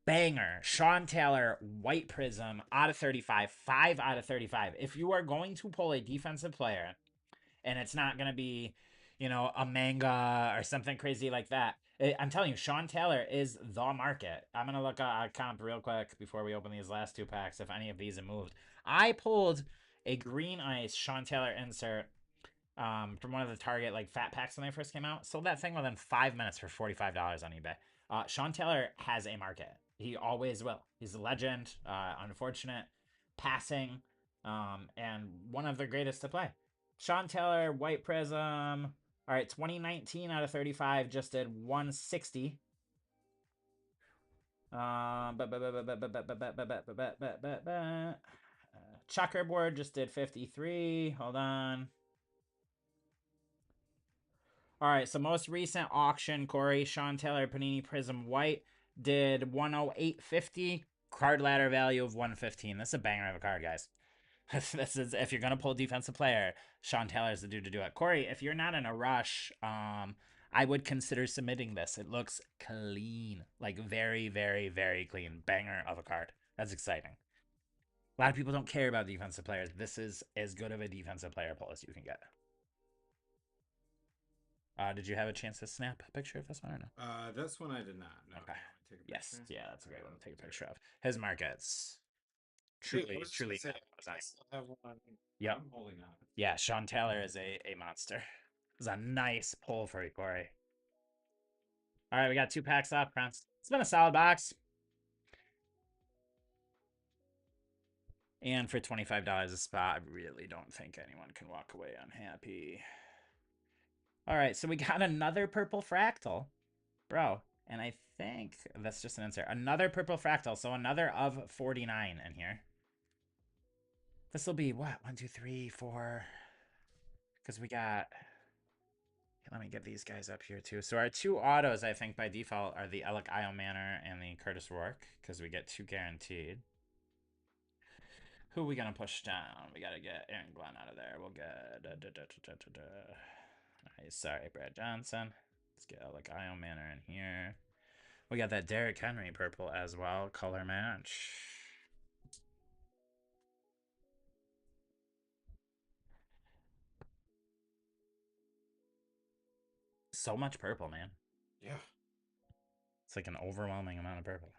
Banger. Sean Taylor, White Prizm, out of 35. 5 out of 35. If you are going to pull a defensive player, and it's not going to be, a manga or something crazy like that, I'm telling you, Sean Taylor is the market. I'm going to look at a comp real quick before we open these last two packs, if any of these have moved. I pulled a green ice Sean Taylor insert from one of the Target fat packs when they first came out. Sold that thing within 5 minutes for $45 on eBay. Sean Taylor has a market. He always will. He's a legend. Unfortunate passing, and one of the greatest to play. Sean Taylor, White Prizm. All right, 2019 out of 35 just did 160. Checkerboard just did 53. Hold on. All right, so most recent auction, Corey, Sean Taylor, Panini Prizm White did 108.50. Card ladder value of 115. This is a banger of a card, guys. This is, if you're gonna pull defensive player, Sean Taylor is the dude to do it. Corey, if you're not in a rush, I would consider submitting this. It looks clean, like very, very, very clean. Banger of a card. That's exciting. A lot of people don't care about defensive players. This is as good of a defensive player pull as you can get. Did you have a chance to snap a picture of this one or no? This one I did not. No. Okay. Take a Yes. picture? Yeah, that's a great one to take a picture of. His markets. Truly, truly nice. Yep. I'm holding on. Yeah, Sean Taylor is a monster. It's a nice pull for you, Corey. All right, we got 2 packs left, friends. It's been a solid box. And for $25 a spot, I really don't think anyone can walk away unhappy. All right, so we got another purple fractal, bro. And I think that's just an insert. Another purple fractal, so another of 49 in here. This will be what? 1, 2, 3, 4. Because we got. Let me get these guys up here too. So our 2 autos, I think by default, are the Alec Isle Manor and the Curtis Rourke, because we get 2 guaranteed. Who are we gonna push down? We gotta get Aaron Glenn out of there. We'll get. Nice. Sorry, Brad Johnson. Let's get Alec Isle Manor in here. We got that Derrick Henry purple as well. Color match. So much purple, man. Yeah. It's like an overwhelming amount of purple.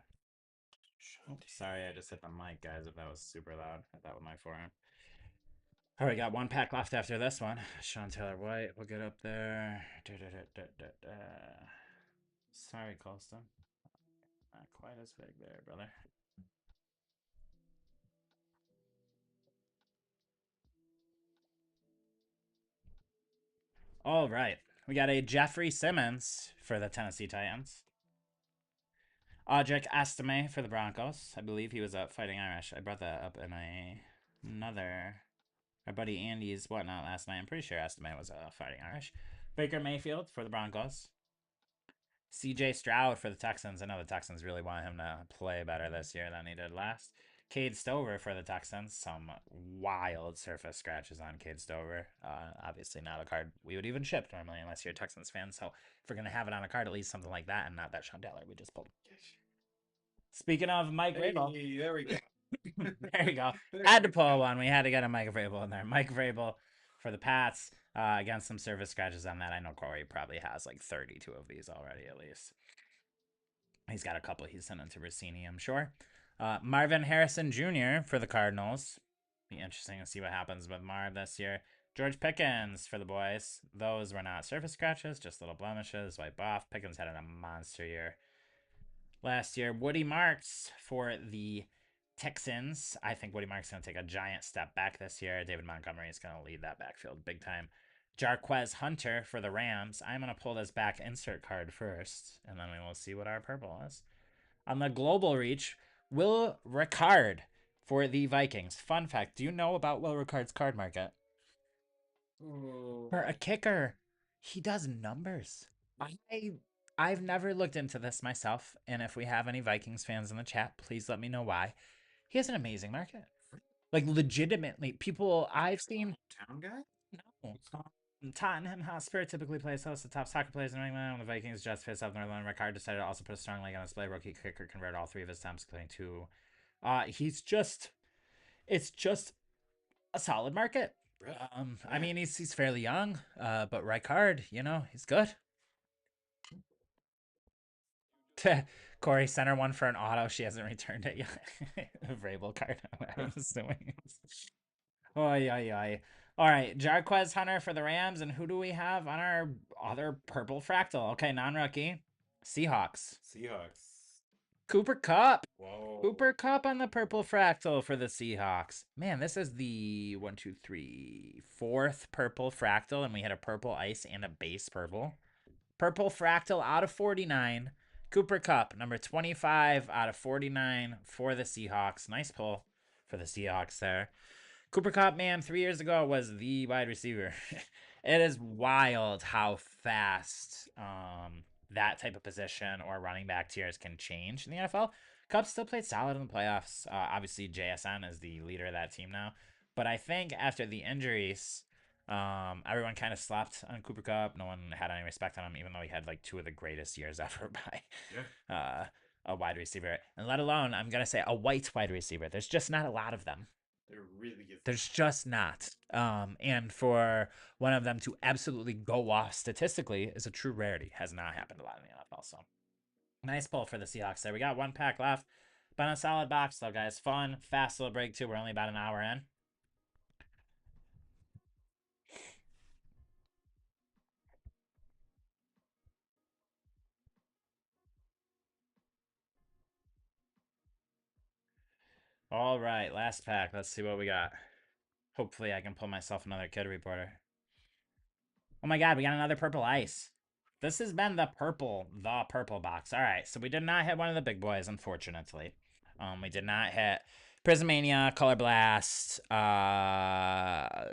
Oh, sorry, I just hit the mic, guys, if that was super loud. Hit that with my forearm. All right, got 1 pack left after this one. Sean Taylor White, we'll get up there. Sorry, Colston. Not quite as big there, brother. All right. We got a Jeffrey Simmons for the Tennessee Titans. Audric Estime for the Broncos. I believe he was up Fighting Irish. I brought that up in another. Our buddy Andy's whatnot last night. I'm pretty sure Estime was Fighting Irish. Baker Mayfield for the Broncos. CJ Stroud for the Texans. I know the Texans really want him to play better this year than he did last. Cade Stover for the Texans. Some wild surface scratches on Cade Stover. Obviously not a card we would even ship normally unless you're a Texans fan. So if we're going to have it on a card, at least something like that and not that Sean Taylor we just pulled. Speaking of Mike Vrabel. There we go. There you go. Had to pull one. We had to get a Mike Vrabel in there. Mike Vrabel for the Pats. Against some surface scratches on that. I know Corey probably has like 32 of these already at least. He's got a couple he's sent into Rossini, I'm sure. Marvin Harrison Jr. for the Cardinals. Be interesting to see what happens with Marv this year. George Pickens for the boys. Those were not surface scratches, just little blemishes. Wipe off. Pickens had a monster year last year. Woody Marks for the Texans. I think Woody Marks is going to take a giant step back this year. David Montgomery is going to lead that backfield big time. Jarquez Hunter for the Rams. I'm going to pull this back insert card first, and then we will see what our purple is. On the global reach, Will Ricard for the Vikings. Fun fact, do you know about Will Ricard's card market? Ooh. For a kicker. He does numbers. I I've never looked into this myself, and if we have any Vikings fans in the chat, please let me know why. He has an amazing market. Like legitimately, people I've seen. Town guy? No. Tottenham Hotspur typically plays host the top soccer players in New England. When the Vikings just faced up Northern Ricard decided to also put a strong leg on display. Rookie kicker converted all three of his attempts, including two. He's just it's just a solid market. I mean he's fairly young, but Ricard, he's good. Corey sent her one for an auto. She hasn't returned it yet. A Vrabel card, I'm assuming. Oy, oy, oy. All right, Jarquez Hunter for the Rams. And who do we have on our other purple fractal? Okay, non-rookie. Seahawks. Cooper Cup. Whoa. Cooper Cup on the purple fractal for the Seahawks. Man, this is the 4th purple fractal, and we had a purple ice and a base purple. Purple fractal out of 49. Cooper Cup, number 25 out of 49 for the Seahawks. Nice pull for the Seahawks there. Cooper Cup, man, 3 years ago was the wide receiver. It is wild how fast that type of position or running back tiers can change in the NFL. Cup still played solid in the playoffs. Obviously, JSN is the leader of that team now. But I think after the injuries, everyone kind of slept on Cooper Cup. No one had any respect on him, even though he had like 2 of the greatest years ever by a wide receiver. And let alone, I'm going to say a white wide receiver. There's just not a lot of them. There's just not. And for one of them to absolutely go off statistically is a true rarity. Has not happened a lot in the NFL. So nice pull for the Seahawks there. We got 1 pack left. Been a solid box though, guys. Fun, fast little break too. We're only about an hour in. All right, last pack. Let's see what we got. Hopefully I can pull myself another kid reporter. Oh my god, we got another purple ice. This has been the purple box. All right, so we did not hit one of the big boys, unfortunately. We did not hit Prismania, Color Blast. I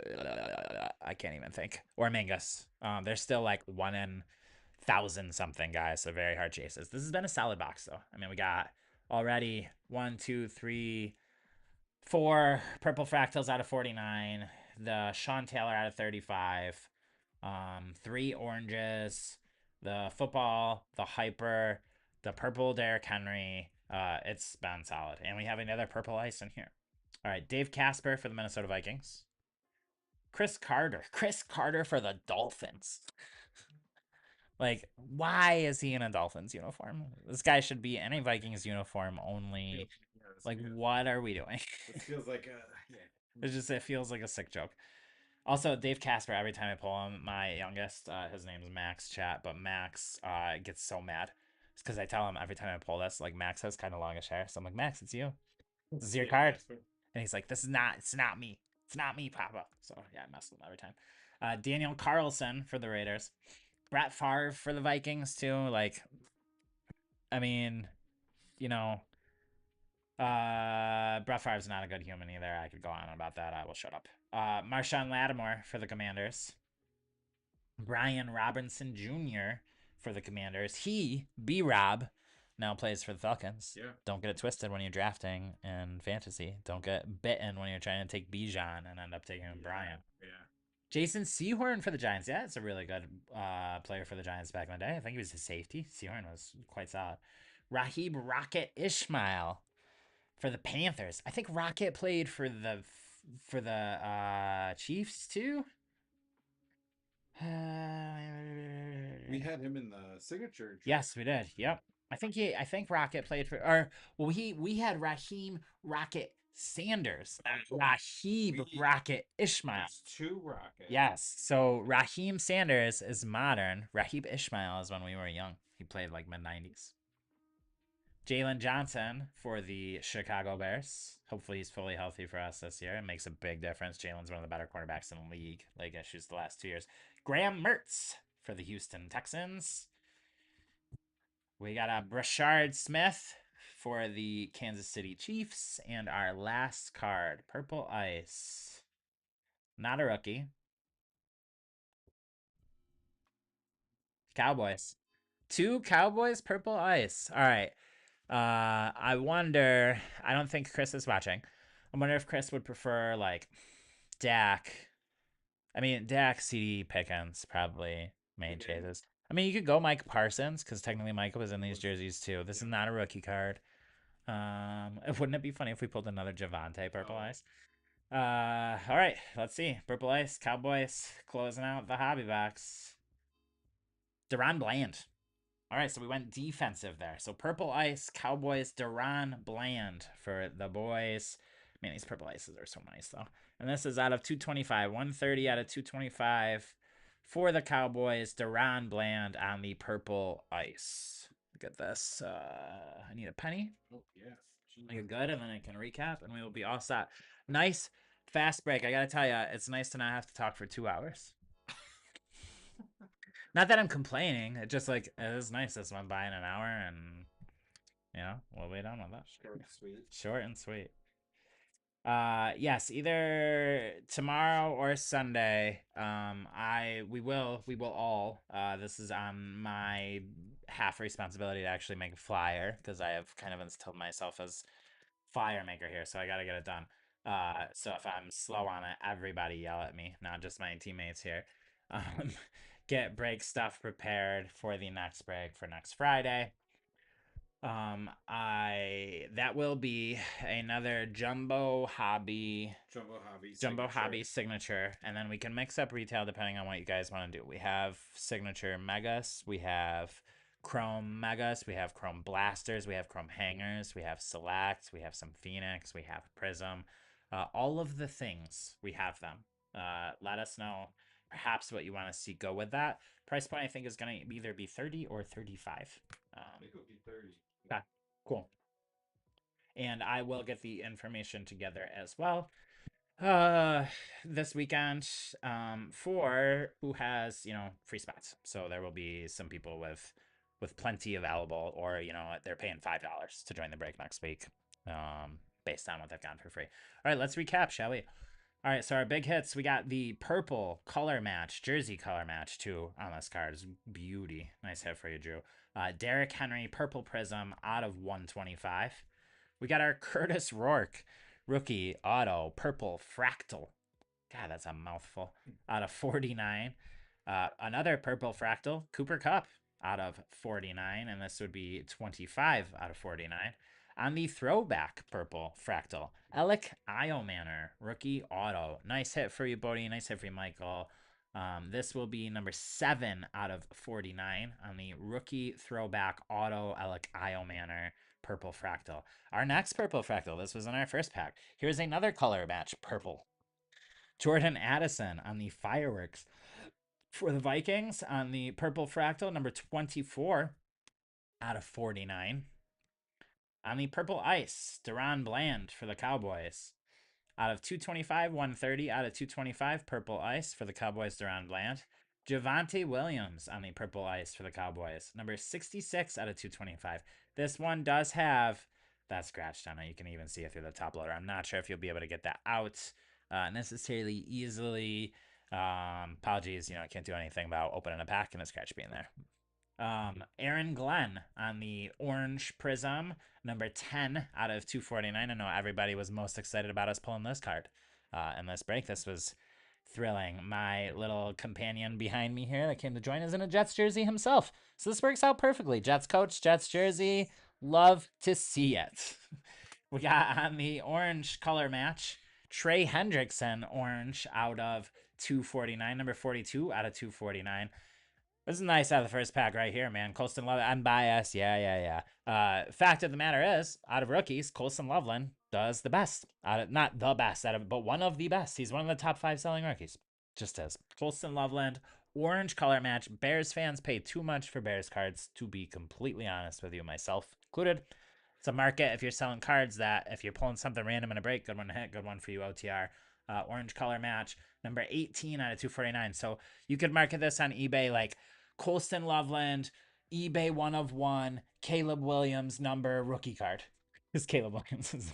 can't even think. Or Mangus. They're still like 1 in 1,000 something, guys. So very hard chases. This has been a solid box, though. I mean, we got already 1, 2, 3, 4 purple fractals out of 49. The Sean Taylor out of 35. 3 oranges. The football, the hyper, the purple Derrick Henry. It's been solid. And we have another purple ice in here. All right, Dave Casper for the Minnesota Vikings. Chris Carter for the Dolphins. Like, why is he in a Dolphins uniform? This guy should be in a Vikings uniform only. Like, what are we doing? It feels like it feels like a sick joke. Also, Dave Casper, every time I pull him, my youngest, his name's Max Chat, but Max gets so mad. It's because I tell him every time I pull this, like, Max has kind of longish hair. So I'm like, Max, it's you. This is your card. And he's like, it's not me. It's not me, Papa. So yeah, I mess with him every time. Daniel Carlson for the Raiders. Brett Favre for the Vikings, too. Like, I mean, you know, Brett Favre's not a good human either. I could go on about that. I will shut up. Marshawn Lattimore for the Commanders. Brian Robinson Jr. for the Commanders. He, B-Rob, now plays for the Falcons. Yeah. Don't get it twisted when you're drafting in fantasy. Don't get bitten when you're trying to take Bijan and end up taking Brian. Yeah. Jason Sehorn for the Giants. Yeah, it's a really good player for the Giants back in the day. I think he was a safety. Sehorn was quite solid. Rahib Rocket Ishmael for the Panthers. I think Rocket played for the Chiefs too. We had him in the signature draft. Yes, we did. Yep. I think Rocket played for, or well, we had Raheem Rocket Sanders, Rahib Rocket Ishmael. It's 2 Rocket. Yes. So Raheem Sanders is modern. Rahib Ishmael is when we were young. He played like mid-90s. Jalen Johnson for the Chicago Bears. Hopefully he's fully healthy for us this year. It makes a big difference. Jalen's one of the better quarterbacks in the league. Leg issues the last 2 years. Graham Mertz for the Houston Texans. We got a Brashard Smith for the Kansas City Chiefs. And our last card, Purple Ice. Not a rookie. Cowboys. 2 Cowboys purple ice. All right. I wonder. I don't think Chris is watching. I wonder if Chris would prefer like Dak. I mean, Dak, CD Pickens probably main chases. I mean, you could go Mike Parsons because technically Mike was in these jerseys too. This is not a rookie card. Wouldn't it be funny if we pulled another Javante purple ice? All right, let's see. Purple ice, Cowboys closing out the hobby box. Deron Bland. All right, so we went defensive there. So purple ice, Cowboys, Deron Bland for the boys. Man, these purple ices are so nice though. And this is out of 225, 130 out of 225 for the Cowboys. Deron Bland on the purple ice. Look at this. I need a penny. Oh yes. You're good, and then I can recap, and we will be all set. Nice fast break. I gotta tell you, it's nice to not have to talk for 2 hours. Not that I'm complaining. It just like it is nice. This one by in an hour, and we'll be done with that. Short and sweet. Short and sweet. Yes, either tomorrow or Sunday. We will all. This is on my half responsibility to actually make a flyer because I have kind of instilled myself as flyer maker here, so I got to get it done. So if I'm slow on it, everybody yell at me, not just my teammates here. Get break stuff prepared for the next break for next Friday. That will be another jumbo hobby signature, and then we can mix up retail depending on what you guys want to do. We have signature megas, we have chrome megas, we have chrome blasters, we have chrome hangers, we have selects, we have some phoenix, we have prism, all of the things we have them. Let us know perhaps what you want to see go with that. Price point I think is going to either be 30 or 35. I think it would be 30. Okay, cool. And I will get the information together as well this weekend for who has free spots. So there will be some people with plenty available, or they're paying $5 to join the break next week, based on what they've gotten for free. All right, let's recap, shall we? All right, so our big hits, we got the purple color match, jersey color match too on this card. It's beauty. Nice hit for you, Drew. Derrick Henry, purple prism out of 125. We got our Curtis Rourke, rookie auto, purple fractal. God, that's a mouthful. Out of 49. Another purple fractal, Cooper Kupp out of 49, and this would be 25 out of 49. On the throwback purple fractal, Alec Iomanner, rookie auto. Nice hit for you, Bodie. Nice hit for you, Michael. This will be number 7 out of 49 on the rookie throwback auto Alec Iomanner purple fractal. Our next purple fractal, this was in our first pack. Here's another color match, purple. Jordan Addison on the fireworks for the Vikings on the purple fractal, number 24 out of 49. On the purple ice, Deron Bland for the Cowboys. Out of 225, 130 out of 225, purple ice for the Cowboys, Deron Bland. Javonte Williams on the purple ice for the Cowboys. Number 66 out of 225. This one does have that scratched on it. You can even see it through the top loader. I'm not sure if you'll be able to get that out necessarily easily. Apologies, I can't do anything about opening a pack and a scratch being there. Aaron Glenn on the orange prism, number 10 out of 249. I know everybody was most excited about us pulling this card in this break. This was thrilling. My little companion behind me here that came to join is in a Jets jersey himself. So this works out perfectly. Jets coach, Jets jersey. Love to see it. We got on the orange color match, Trey Hendrickson orange out of 249, number 42 out of 249. This is nice out of the first pack right here, man. Colston Loveland, I'm biased. Yeah. Fact of the matter is, out of rookies, Colston Loveland does the best. Not the best, but one of the best. He's one of the top 5 selling rookies. Just is. Colston Loveland, orange color match. Bears fans pay too much for Bears cards, to be completely honest with you, myself included. It's a market if you're selling cards that if you're pulling something random in a break, good one to hit, good one for you, OTR. Orange color match, number 18 out of 249. So you could market this on eBay like Colston Loveland, eBay 1 of 1, Caleb Williams number rookie card. Because Caleb Williams is,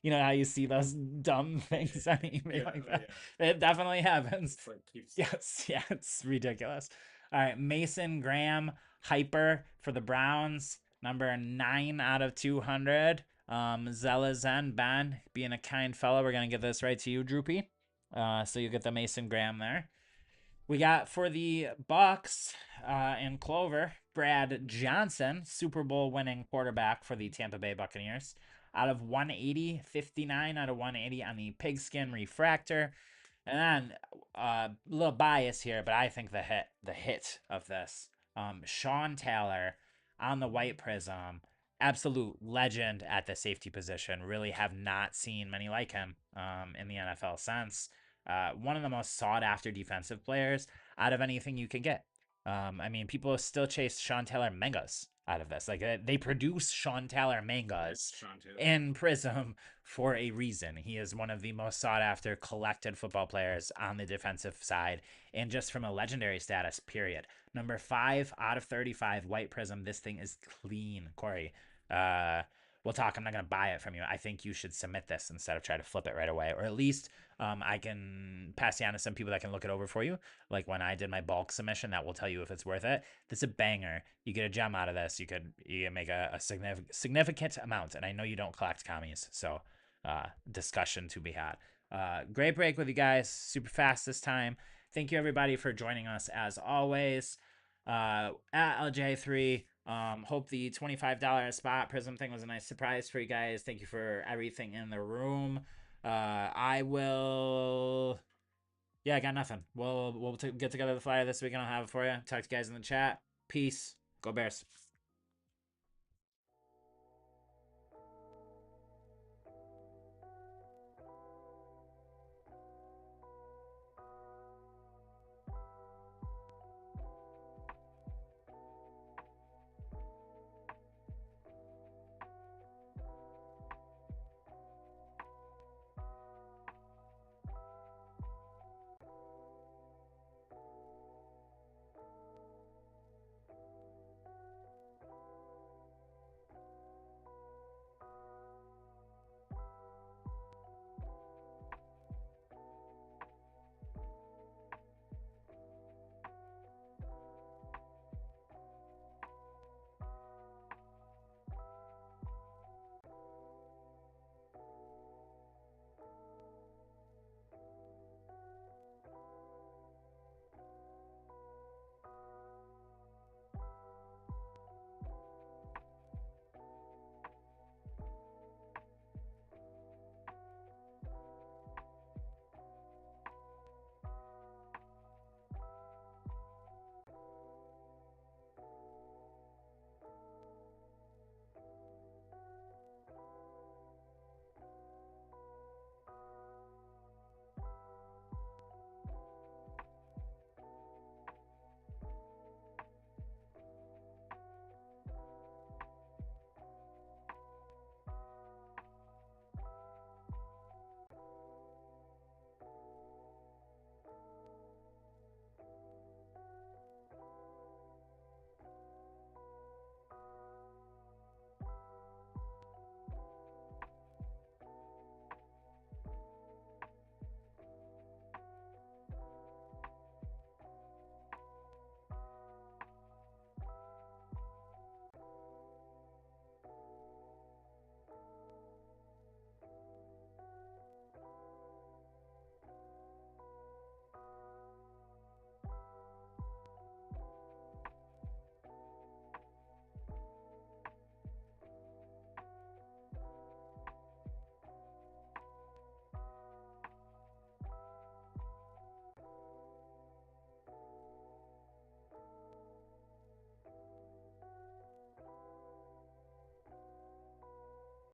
how you see those dumb things on eBay like that. Yeah. It definitely happens. It's like yes, it's ridiculous. All right, Mason Graham, hyper for the Browns, number 9 out of 200. Zella Zen Ben, being a kind fellow, we're gonna give this right to you, Droopy. So you get the Mason Graham there. We got for the Bucks in Clover, Brad Johnson, Super Bowl winning quarterback for the Tampa Bay Buccaneers. Out of 180, 59 out of 180 on the pigskin refractor. And then a little bias here, but I think the hit of this, Sean Taylor on the white prism, absolute legend at the safety position. Really have not seen many like him in the NFL since. One of the most sought after defensive players out of anything you can get. I mean, people still chase Sean Taylor mangas out of this. Like they produce Sean Taylor mangas Sean Taylor. in Prizm for a reason. He is one of the most sought after collected football players on the defensive side, and just from a legendary status, period. Number 5 out of 35, white Prizm. This thing is clean, Corey. We'll talk. I'm not going to buy it from you. I think you should submit this instead of try to flip it right away, or at least I can pass you on to some people that can look it over for you. Like when I did my bulk submission, that will tell you if it's worth it. This is a banger. You get a gem out of this. You can make a significant amount. And I know you don't collect commies, so discussion to be had. Great break with you guys. Super fast this time. Thank you everybody for joining us as always. At LJ3. Hope the $25 spot Prizm thing was a nice surprise for you guys. Thank you for everything in the room. I will. Yeah, I got nothing. We'll get together the flyer this week and I'll have it for you. Talk to you guys in the chat. Peace. Go Bears.